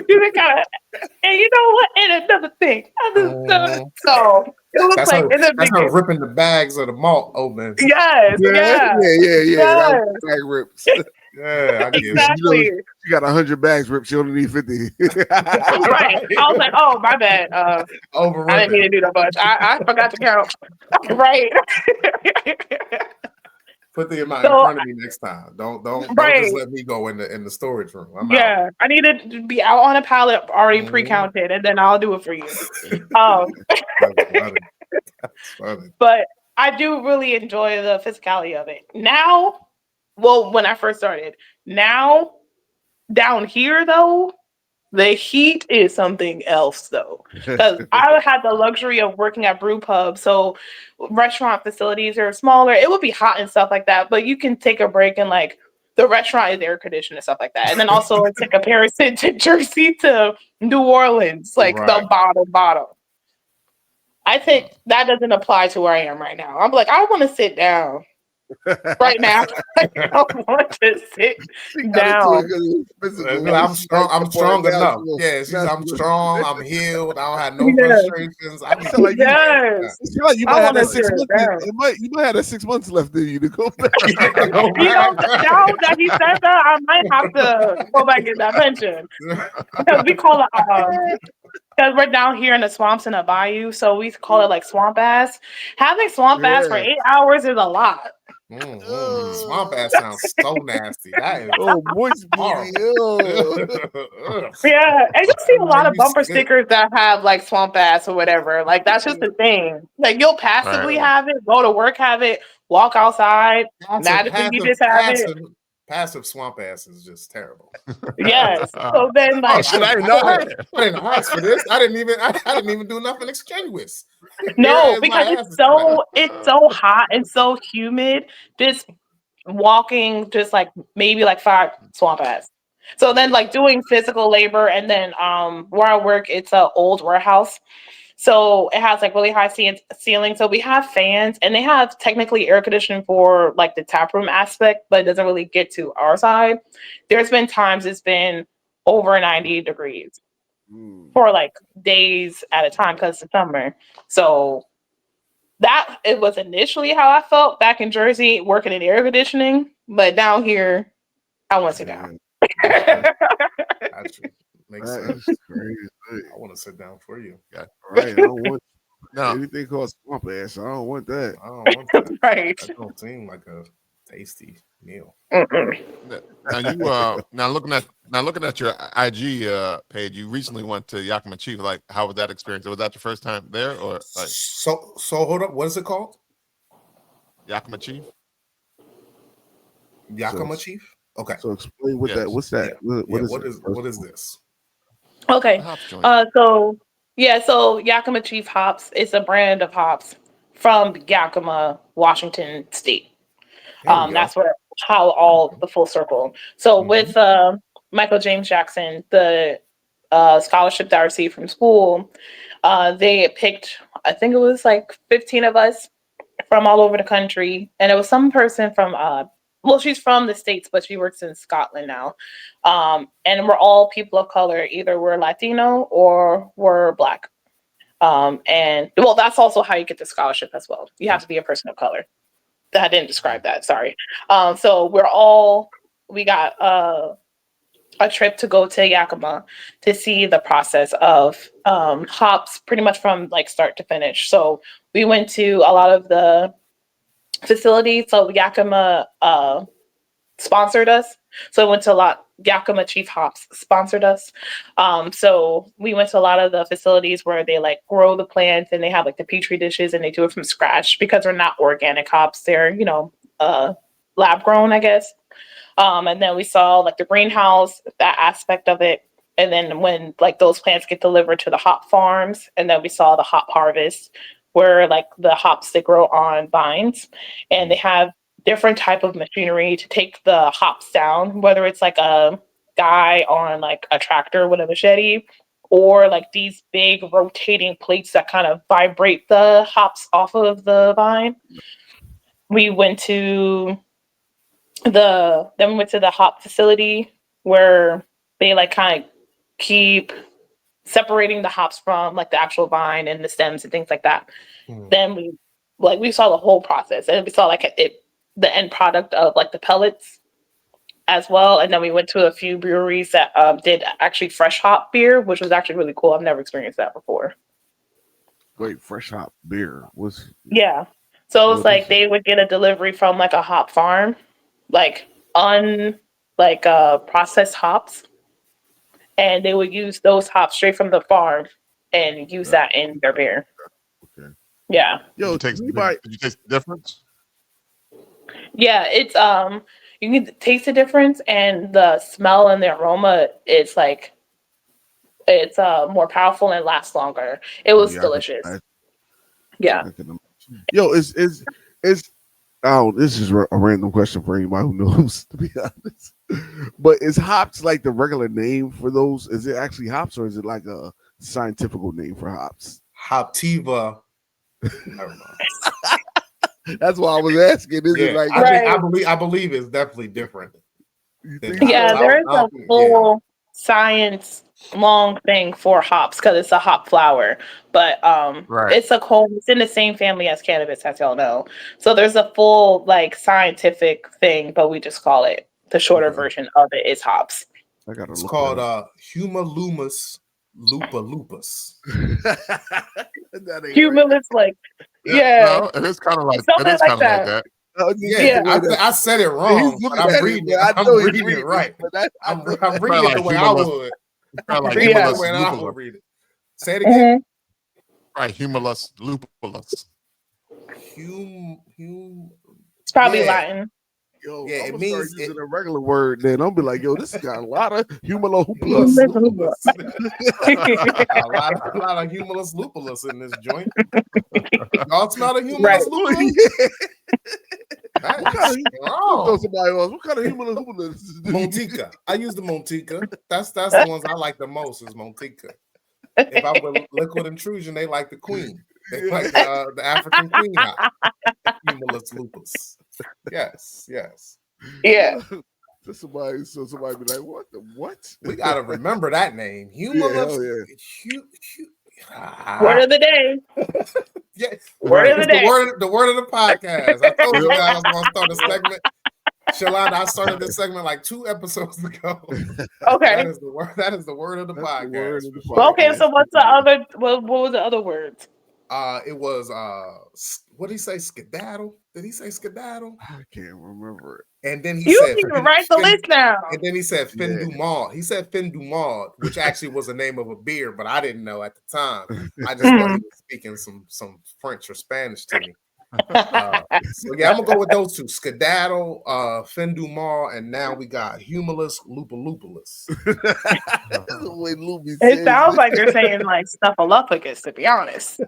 You can kind of, and you know what, and another thing, Mhm. so it was That's like her. in the That's her beginning. ripping the bags of the malt open. Yes, Yeah, yeah, yeah, yeah, yeah. That was yes, bag rips. Yeah, I get it. You know, exactly. she got 100 bags ripped. She only need 50. Right. I was like, oh, my bad. Over I didn't mean ripping. to do that much. I forgot to count. Right. Put the amount in So, front of me next time. Don't just right. let me go in the storage room. I'm out. Yeah. I need it to be out on a pallet already Mhm. pre-counted, and then I'll do it for you. Um, That's funny. That's funny. but I do really enjoy the physicality of it. Now, well, when I first started, now down here though, The heat is something else, though, because I had the luxury of working at brew pubs, so restaurant facilities are smaller. It would be hot and stuff like that, but you can take a break and like the restaurant is air conditioned and stuff like that. And then also it's a comparison to Jersey to New Orleans, like the bottom. I think that doesn't apply to where I am right now. I'm like, I want to sit down right now. I don't want to sit down. I'm strong. I'm strong enough. Yeah, I'm strong. I'm healed. I don't have no frustrations. I feel like you might have that 6 months. You might have that 6 months left in you to go back. Now that he said that, I might have to go back and get that pension because we call it. Because we're down here in the swamps in a bayou, so we call it like swamp ass. Having swamp ass for 8 hours is a lot. Swamp ass sounds so nasty. That is moist booty. Yeah, and you see a lot of bumper stickers that have like swamp ass or whatever. Like that's just the thing. Like you'll passively have it, go to work, have it, walk outside. Magically, you just have it. Passive swamp ass is just terrible. Yes. So then, like, I didn't ask for this. I didn't even do nothing extraneous. No, because it's so hot and so humid. Just walking, just like maybe like 5 swamp ass. So then, like doing physical labor, and then where I work, it's an old warehouse. So it has like really high ceiling. So we have fans and they have technically air conditioning for like the tap room aspect, but it doesn't really get to our side. There's been times it's been over 90 degrees for like days at a time because it's summer. So that it was initially how I felt back in Jersey working in air conditioning, but down here I want to sit down. Makes sense. Crazy. I want to sit down for you. Yeah. Right. I don't want anything called swamp ass. I don't want that. I don't want that. Right. That don't seem like a tasty meal. Now looking at your IG page, you recently went to Yakima Chief. Like, how was that experience? Was that your first time there, or like? So hold up. What is it called? Yakima Chief. Yakima Chief. Okay. So explain what that. What's that? What is this? Okay. So Yakima Chief Hops is a brand of hops from Yakima, Washington State. That's how all the full circle. So with Michael James Jackson, the scholarship that I received from school, they picked, I think it was like 15 of us from all over the country, and it was some person from she's from the States, but she works in Scotland now. And we're all people of color. Either we're Latino or we're Black. And that's also how you get the scholarship as well. You have to be a person of color. I didn't describe that. Sorry. So we got a trip to go to Yakima to see the process of hops pretty much from like start to finish. So we went to a lot of the facilities. So Yakima sponsored us. So we went to a lot. Yakima Chief Hops sponsored us. So we went to a lot of the facilities where they like grow the plants and they have like the petri dishes and they do it from scratch because they're not organic hops. They're, lab grown, I guess. And then we saw like the greenhouse, that aspect of it. And then when like those plants get delivered to the hop farms, and then we saw the hop harvest where like the hops that grow on vines, and they have different type of machinery to take the hops down, whether it's like a guy on like a tractor with a machete, or like these big rotating plates that kind of vibrate the hops off of the vine. We went to the hop facility where they like kind of keep separating the hops from like the actual vine and the stems and things like that. Then we saw the whole process, and we saw like the end product of like the pellets as well. And then we went to a few breweries that did actually fresh hop beer, which was actually really cool. I've never experienced that before. Wait, fresh hop beer was? Yeah. So it was like they would get a delivery from like a hop farm, like processed hops, and they would use those hops straight from the farm and use that in their beer. Okay. Yeah. Yo, did you taste the difference? Yeah, it's you can taste the difference, and the smell and the aroma is like It's more powerful and lasts longer. It was delicious. Yeah. Yo, is oh, this is a random question for anybody who knows, to be honest. But is hops like the regular name for those? Is it actually hops, or is it like a scientific name for hops? Hoptiva. Never mind. That's why I was asking. Is it like I believe it's definitely different. Yeah, there is a full science long thing for hops because it's a hop flower, but it's in the same family as cannabis, as y'all know. So there's a full like scientific thing, but we just call it the shorter version of it is hops. It's called Humilumus lupus. Humulus, like no, it is kind of like something like that. I said it wrong, but I'm reading it. I'm reading it right. I'm reading it the way I would. I'm reading it the way I would read it. Say it again. Right, Humulus lupulus. It's probably Latin. Yo, yeah, I'm it means start using a regular word. Then I'll be like, yo, this got a lot of humulus. a lot of humulus lupulus in this joint. Y'all smell the humulus lupulus? What kind of humulus? Montica. I use the Montica. That's the ones I like the most is Montica. If I'm with Liquid Intrusion, they like the Queen. They like the African Queen hop. Humulus lupus. Yes. Yeah. Somebody be like, what? We gotta remember that name. Humulus. Word of the day. Yeah. Word of the day. The word of the podcast. I told you guys I was gonna start a segment. Shalanda, I started this segment like 2 episodes ago. Okay. That is the word of the podcast. Okay, so what's the other? What were the other words? It was what did he say? Skedaddle? Did he say skedaddle? I can't remember it. And then he said, "You can write the list now." And then he said fin du mal. He said fin du mal, which actually was the name of a beer, but I didn't know at the time. I just thought he was speaking some French or Spanish to me. So yeah, I'm gonna go with those two: skedaddle, fin du mal, and now we got humulus lupulus. It sounds like you're saying like snuffleupagus, to be honest.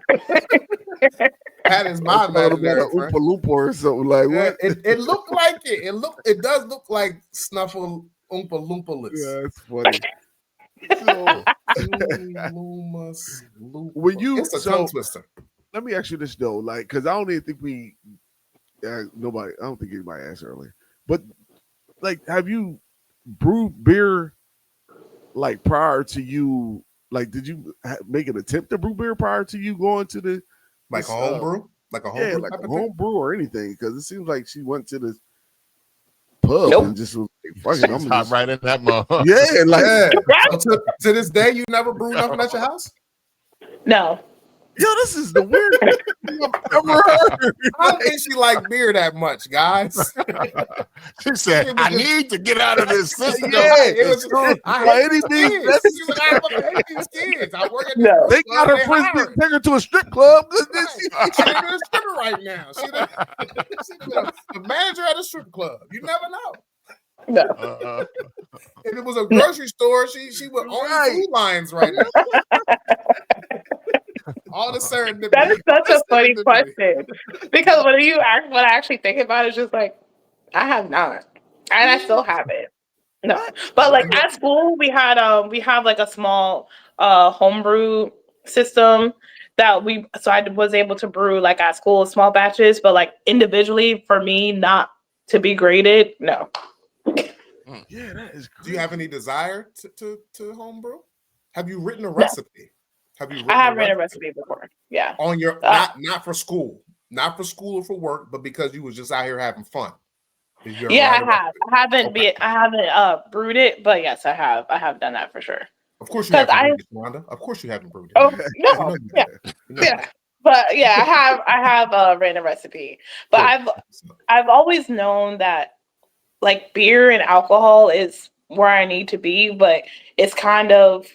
That is my imaginary Oompa Loompa or something like what? It looked like it. It does look like Snuffle Oompa Loompa. Yeah, it's funny. It's a tongue twister. Let me ask you this though, like, because I don't even think I don't think anybody asked earlier, but like, have you brewed beer like prior to you? Like, did you make an attempt to brew beer prior to you going to the a home brew? Like a home brew or anything? Because it seems like she went to the pub and just was like, fuck it, I'm just right in that mug. Yeah, like So to this day, you never brewed nothing at your house? No. Yo, this is the weirdest thing I've ever heard. I don't think she liked beer that much, guys. She said, I need to get out of this system. Yeah, it was I hate these kids. She was like, I hate these kids. I work at the They got her frisbee, take her to a strip club. She ain't in a stripper right now. She's the manager at a strip club. You never know. No. If it was a grocery store, she would own food lines right now. All the serendipity. That is such a funny question because when I actually think about it, it's just like I have not, and I still haven't. No, but like at school, we have like a small homebrew system that I was able to brew like at school small batches, but like individually for me not to be graded, no. Yeah, that is crazy. Do you have any desire to homebrew? Have you written a recipe? I have written a recipe before. Yeah. On your not for school, not for school or for work, but because you was just out here having fun. Yeah, I have. I haven't brewed it, but yes, I have. I have done that for sure. Of course you haven't brewed it, Wanda. Of course you haven't brewed it. Oh no, yeah. But yeah, I have written a recipe. But I've always known that like beer and alcohol is where I need to be, but it's kind of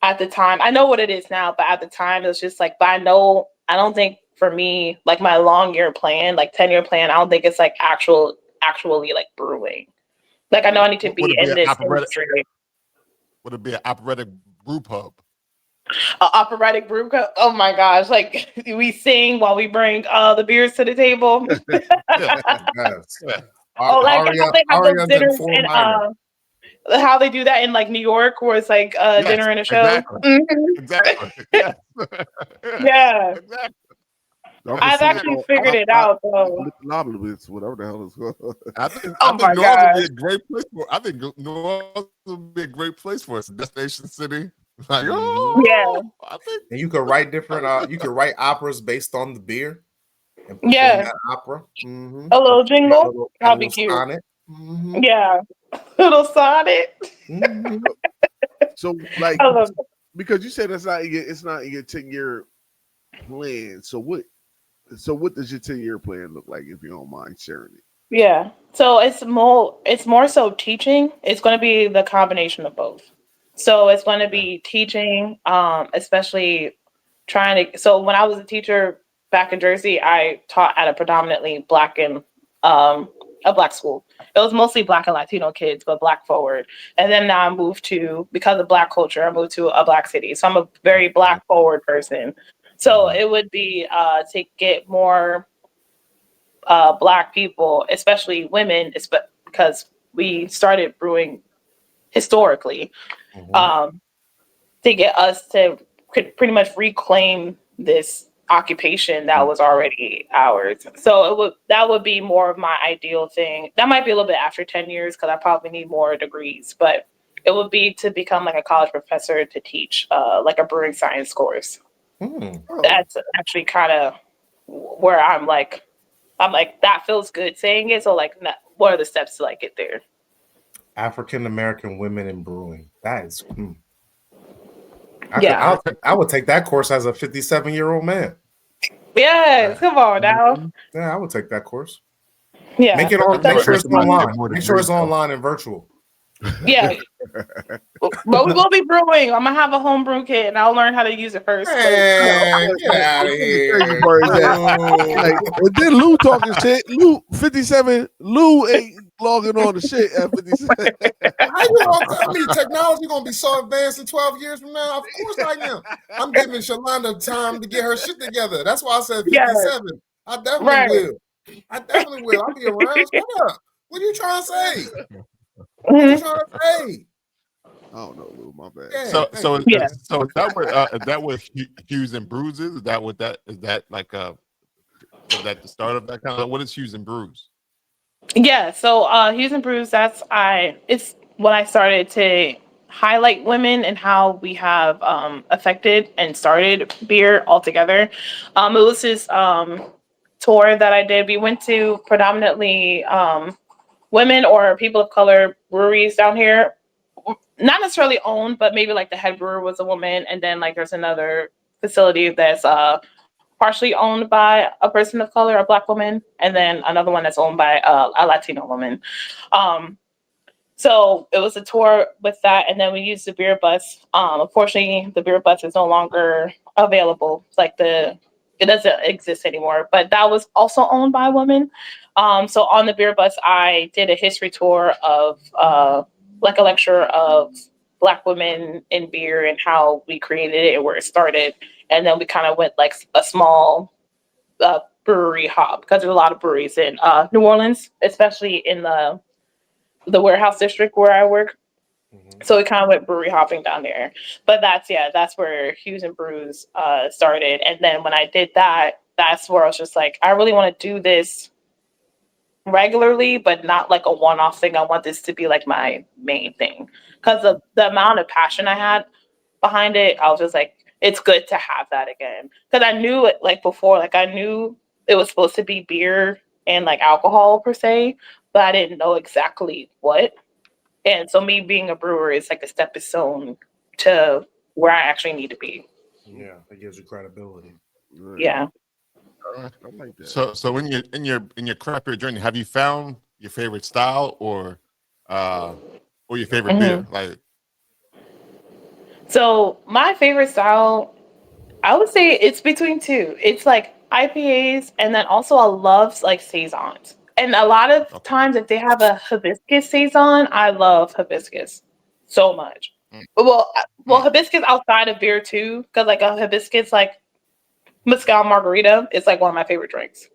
at the time, I know what it is now, but at the time it was just like, but I don't think for me, like my long year plan, like 10-year plan, I don't think it's like actually like brewing. Like I know I need to be in this industry. Would it be an operatic brew pub. Operatic brew cup. Oh my gosh! Like we sing while we bring the beers to the table. Yeah, Yes. yeah, Oh, like how they have those Aria's in dinners 4 and minor. how they do that in like New York, where it's like yes, dinner and a show. exactly, Mhm. exactly. Yes, yeah, Yeah, exactly. I'm I've pursuing actually figured it I, out though. Lobulus, whatever the hell it's called. I Oh think my New Orleans would be gosh! a great place for. I think New Orleans would be a great place for us. A destination city. Like, Mhm. Yeah, I think. And you could write different. You could write operas based on the beer and perform yeah. that opera. Mm-hmm. A little A jingle. little, a That'll be little cute. sonnet. Mm-hmm. Yeah, little sonnet. Mm-hmm. So, like, I love it. because you said it's not in your 10-year plan. So what does your 10-year plan look like, if you don't mind sharing it? Yeah. So it's more so teaching. It's going to be the combination of both. So it's going to be teaching, especially trying to. So when I was a teacher back in Jersey, I taught at a predominantly black and a black school. It was mostly black and Latino kids, but black forward. And then now I moved to because of black culture, I moved to a black city. So I'm a very black forward person. So it would be to get more black people, especially women, because we started brewing historically, Mm-hmm. um, to get us to pretty much reclaim this occupation that was already ours. So that would be more of my ideal thing. That might be a little bit after 10 years because I probably need more degrees, but it would be to become like a college professor to teach like a brewing science course. Mm. Oh, That's actually kind of where I'm like, that feels good saying it. So like, what are the steps to like get there? African American women in brewing. That is. Yeah. I would take that course as a 57-year-old man. Yes. Come on now. Yeah, I would take that course. Yeah. Make it on. That Make is, sure it's Everybody get online. more Make sure it's degrees, though. online and virtual. yeah. But we will be brewing. I'm gonna have a home brew kit, and I'll learn how to use it first. Man, get out of the crazy here! part is that, like, and then Lou talking shit. Lou 57. Lou ain't logging on the shit at 57. How you gonna tell me technology gonna be so advanced in 12 years from now? Of course I am. I'm giving Shalanda time to get her shit together. That's why I said Yeah. 57. I definitely Right. will. I definitely will. I'll be around. Shut up. What are you trying to say? What are you Mhm. trying to say? I don't know, Lou. My bad. Yeah, So, thank so, you. Yeah. so is that what Hues and Brews is? Is that what that is? That like is that the start of that kind of? What is Hues and Brews? Yeah. So Hues and Brews, it's when I started to highlight women and how we have affected and started beer altogether. It was this tour that I did. We went to predominantly women or people of color breweries down here. Not necessarily owned, but maybe like the head brewer was a woman, and then like there's another facility that's partially owned by a person of color, a black woman, and then another one that's owned by a Latino woman. Um, so it was a tour with that, and then we used the beer bus. Unfortunately, the beer bus is no longer available. It doesn't exist anymore. But that was also owned by a woman. So on the beer bus, I did a history tour of like a lecture of Black women in beer and how we created it and where it started. And then we kind of went like a small brewery hop because there's a lot of breweries in New Orleans, especially in the warehouse district where I work. Mhm. So we kind of went brewery hopping down there. But that's where Hues and Brews started. And then when I did that, that's where I was just like, I really want to do this regularly, but not like a one-off thing. I want this to be like my main thing. Because of the amount of passion I had behind it, I was just like, it's good to have that again. Because I knew it like before, like I knew it was supposed to be beer and like alcohol per se, but I didn't know exactly what. And so me being a brewer is like a stepping stone to where I actually need to be. Yeah, that gives you credibility. Right. Yeah. I like that. So in your craft beer journey, have you found your favorite style or your favorite beer? Mhm. Like, So my favorite style, I would say it's between two. It's like IPAs, and then also I love like saisons. And a lot of okay, times, if they have a hibiscus saison, I love hibiscus so much. Well, hibiscus outside of beer too, because like a hibiscus like mezcal margarita is like one of my favorite drinks.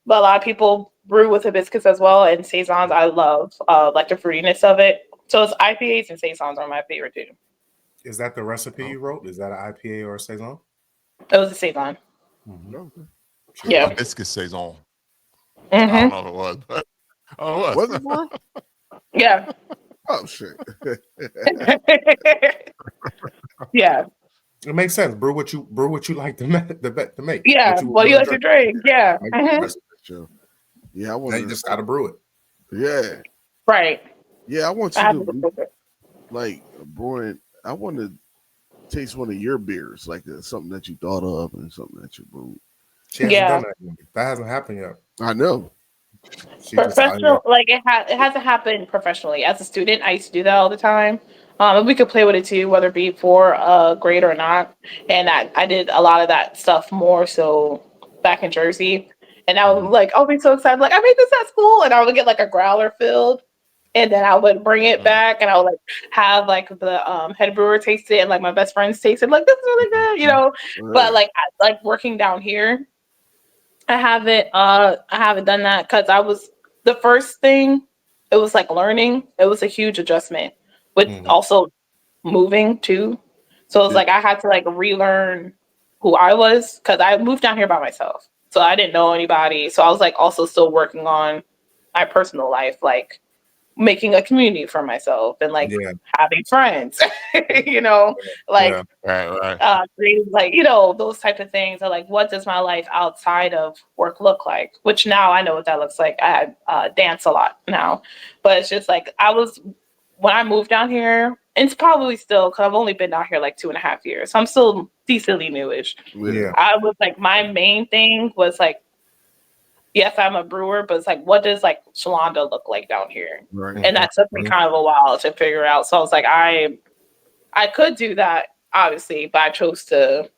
But a lot of people brew with hibiscus as well, and saisons I love, like the fruitiness of it. So it's IPAs and saisons are my favorite too. Is that the recipe you wrote? Is that an IPA or a saison? It was a saison. Okay. Yeah. Hibiscus saison. I don't know if it was, but it was. Was it one? Yeah. Oh shit. Yeah. It makes sense. Brew what you like to make. Yeah. What you like to drink? Yeah. Yeah, I want. Now you just gotta brew it. Yeah. Right. Yeah, I want you to like brewing. I want to taste one of your beers, like something that you thought of and something that you brewed. She hasn't done that yet. That hasn't happened yet. I know. Professional, like it hasn't happened professionally. As a student, I used to do that all the time. And we could play with it too, whether it be for a grade or not. And I did a lot of that stuff more so back in Jersey. And I was like, I'll be so excited, like I made this at school, and I would get like a growler filled, and then I would bring it back, and I would like have like the head brewer taste it, and like my best friends taste it, like this is really good, you know. But like working down here, I haven't done that because I was the first thing. It was like learning. It was a huge adjustment with also moving too. So it's like I had to like relearn who I was because I moved down here by myself. So I didn't know anybody. So I was like also still working on my personal life, like making a community for myself and like having friends, you know, like creating like, you know, those type of things. Or like, what does my life outside of work look like? Which now I know what that looks like. I dance a lot now, but it's just like when I moved down here, and it's probably still because I've only been down here like 2.5 years, so I'm still decently newish. Yeah, I was like, my main thing was like, yes, I'm a brewer, but it's like, what does like Shalanda look like down here? Right. And that took me kind of a while to figure out. So I was like, I could do that, obviously, but I chose to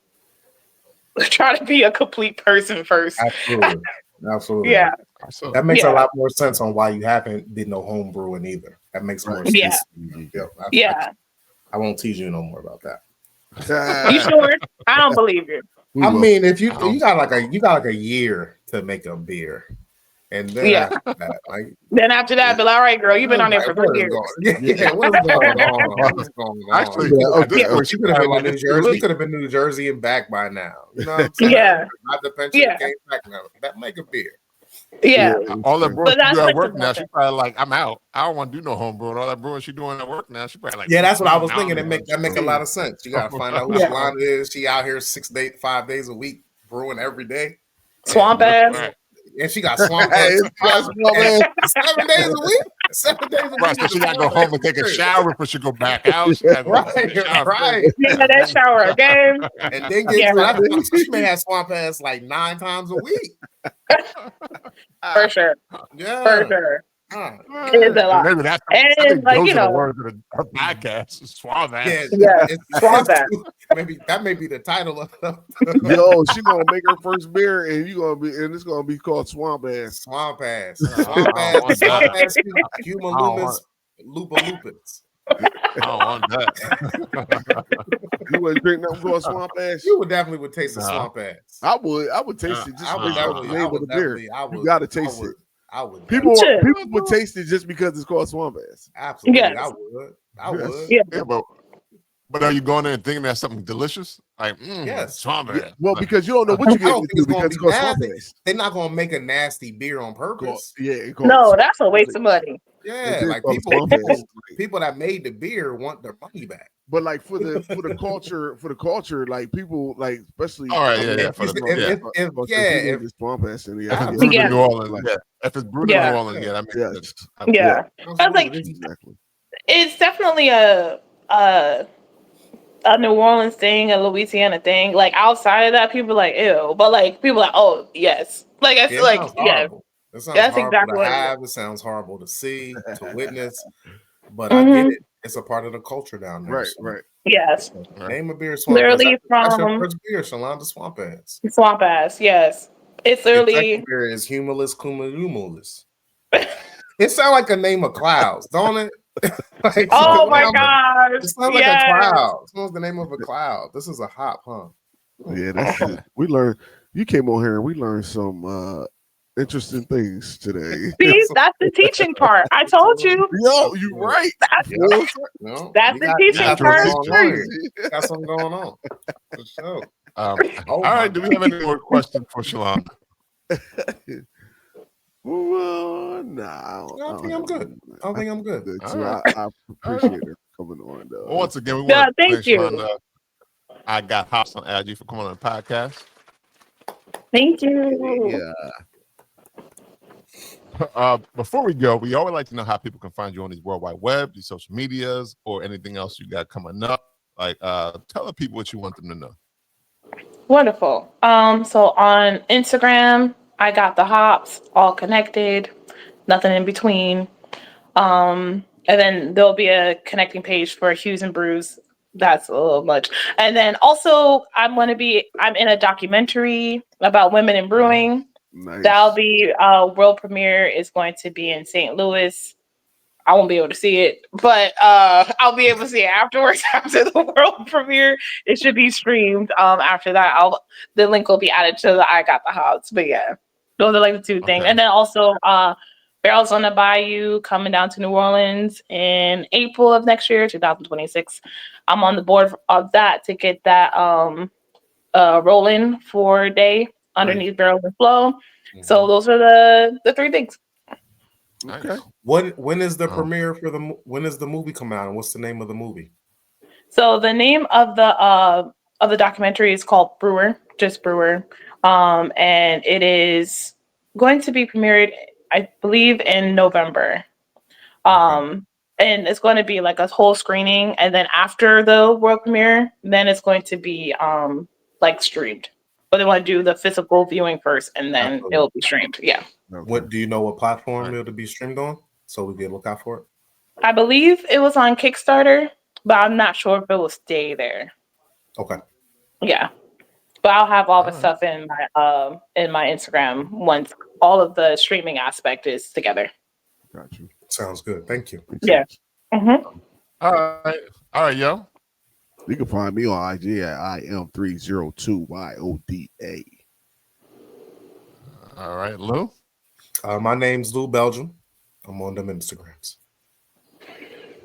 try to be a complete person first. Absolutely. Yeah. That makes a lot more sense on why you haven't did no home brewing either. That makes more sense. Yeah. I won't tease you no more about that. You sure? I don't believe you. I mean, if you got like a year to make a beer, and then after that, like then after that, be like, all right, girl, you've been on there for 3 years. What's going on? What's going on? Actually, She could have been in New Jersey. He could have been New Jersey and back by now. You know what I'm saying? Not the pension came back now. That make a beer. Yeah. All that brewing she do at work now, she probably like, I'm out. I don't want to do no home brewing. All that brewing she doing at work now, she probably like, that's what I was thinking. That make a lot of sense. You gotta find out who Shalanda is. She out here 5 days a week brewing every day. Swamp ass. And she got swamp ass 7 days a week. 7 days a week. Right, so she gotta go home and take a shower before she go back out. Right. That shower again. And then get she may have swamp ass like 9 times a week. For sure. Yeah. For sure. It is a lot. Maybe that's and like, you know, the words of her podcast. Swamp ass. Swamp ass. Maybe that may be the title of Yo, she gonna make her first beer and it's gonna be called Swamp Ass. Swamp ass. Swamp ass. Human lupus. Lupus. I don't want that. You wouldn't drink nothing called Swamp Ass? You would definitely taste the swamp ass. I would taste it just because the name of the beer. You gotta taste it. I would. People would taste it just because it's called Swamp Ass. Absolutely, yes. I would. Yeah, but are you going there and thinking that's something delicious? Like, yes, swamp ass. Well, because you don't know what you get into because it's called Swamp Ass. They're not gonna make a nasty beer on purpose. No, that's a waste of money. Yeah, like people that made the beer want their money back. But like for the culture, like people like especially if Swamp Ass and New Orleans, if it's brewed in New Orleans, that makes sense. I was like, exactly. It's definitely a New Orleans thing, a Louisiana thing. Like outside of that, people are like, ew. But like people are like, oh yes. Like it's like that's exactly what it sounds horrible to see, to witness. But I get it. It's a part of the culture down there. Right. Yes. Name a beer, Swamp Ass. Literally that's your first beer, Shalanda Swamp Ass. Swamp Ass, yes. It's literally beer is humulus cumulus. It sounds like a name of clouds, don't it? Like, Oh it my sounds gosh! it sounds like a cloud. It sounds the name of a cloud. This is a hop, huh? Yeah, that's it. We learned. You came on here and we learned some interesting things today. See, that's the teaching part. I told you. Yo, you right. That's, Yeah. No, that's the teaching got part. something going on here. Got something going on. For sure. All right. Do we have any more questions for Shalanda? Well, no, I think I'm good. I think I'm good. So All I appreciate her coming on. Though. Well, once again, we Yeah, want to thank thank you. Shalanda. I got hops on IG for coming on the podcast. Thank you. Yeah. Before we go, we always like to know how people can find you on these World Wide Web, these social medias, or anything else you got coming up. Like, tell the people what you want them to know. Wonderful. So on Instagram, I got the hops all connected, nothing in between. And then there'll be a connecting page for Hues and Brews. That's a little much. And then also I'm in a documentary about women in brewing. Nice. That'll be world premiere is going to be in St. Louis. I won't be able to see it, but I'll be able to see it afterwards after the world premiere. It should be streamed. After that, the link will be added to the I Got the House. But yeah, those are like the two things. Okay. And then also Barrels on the Bayou coming down to New Orleans in April of next year, 2026. I'm on the board of that to get that rolling for a day underneath Barrels and Flow. Mm-hmm. So those are the three things. Okay. When is the premiere for when is the movie come out and what's the name of the movie? So the name of the documentary is called Brewer, just Brewer. And it is going to be premiered, I believe, in November. And it's going to be like a whole screening, and then after the world premiere, then it's going to be like streamed. But they want to do the physical viewing first, and then it'll be streamed. Yeah. Okay. What do you know? What platform it'll be streamed on? So we can look out for it. I believe it was on Kickstarter, but I'm not sure if it will stay there. Okay. Yeah. But I'll have all the stuff in my Instagram once all of the streaming aspect is together. Got you. Sounds good. Thank you. Yeah. Mm-hmm. All right, yo. You can find me on IG at IM302YODA. All right, Lou. My name's Lou Belgium. I'm on them Instagrams.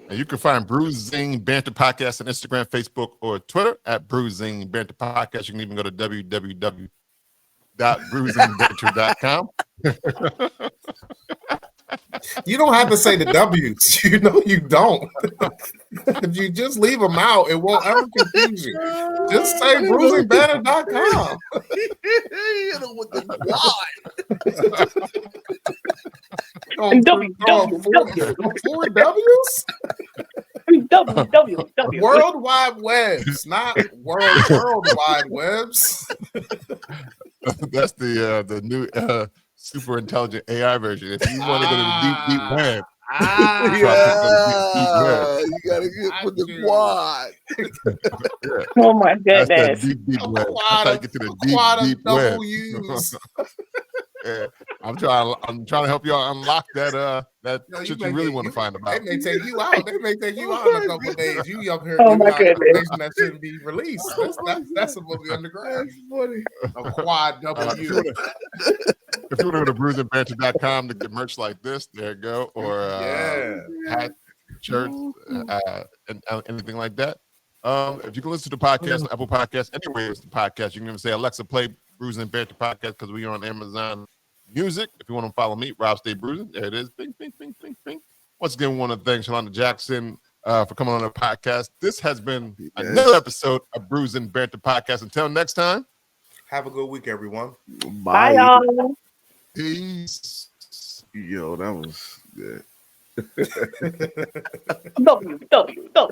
And you can find Bruising Banter Podcast on Instagram, Facebook, or Twitter at Bruising Banter Podcast. You can even go to www.bruisingbanter.com. You don't have to say the W's. You know you don't. If you just leave them out, it won't ever confuse you. Just say bruisingbanner.com. With the why. Four W's? www. World Wide Webs, not World Wide Webs. That's the new super intelligent AI version. If you want to go to the deep web, You gotta get with the quad. Oh my That's goodness. the deep web. That's how you get to the deep web. Yeah. I'm trying to help y'all unlock that shit you really want to find about. They may take you out. They may take you out in a couple of days. You up here Oh my goodness. information that shouldn't be released. That's supposed to be underground. Funny. A quad W. If you want to go to bruisingbanter.com to get merch like this, there you go. Or hat, shirts, and anything like that. If you can listen to the podcast on Apple Podcasts, anywhere it's the podcast, you can even say, Alexa, play Bruising Banter Podcast because we are on Amazon Music. If you want to follow me, Rob Stay Bruising, there it is. Bing, bing, bing, bing, bing. Once again, we want to thank Shalanda Jackson for coming on the podcast. This has been another episode of Bruising Banter Podcast. Until next time, have a good week, everyone. Bye, y'all. Peace. Yo, that was good. www.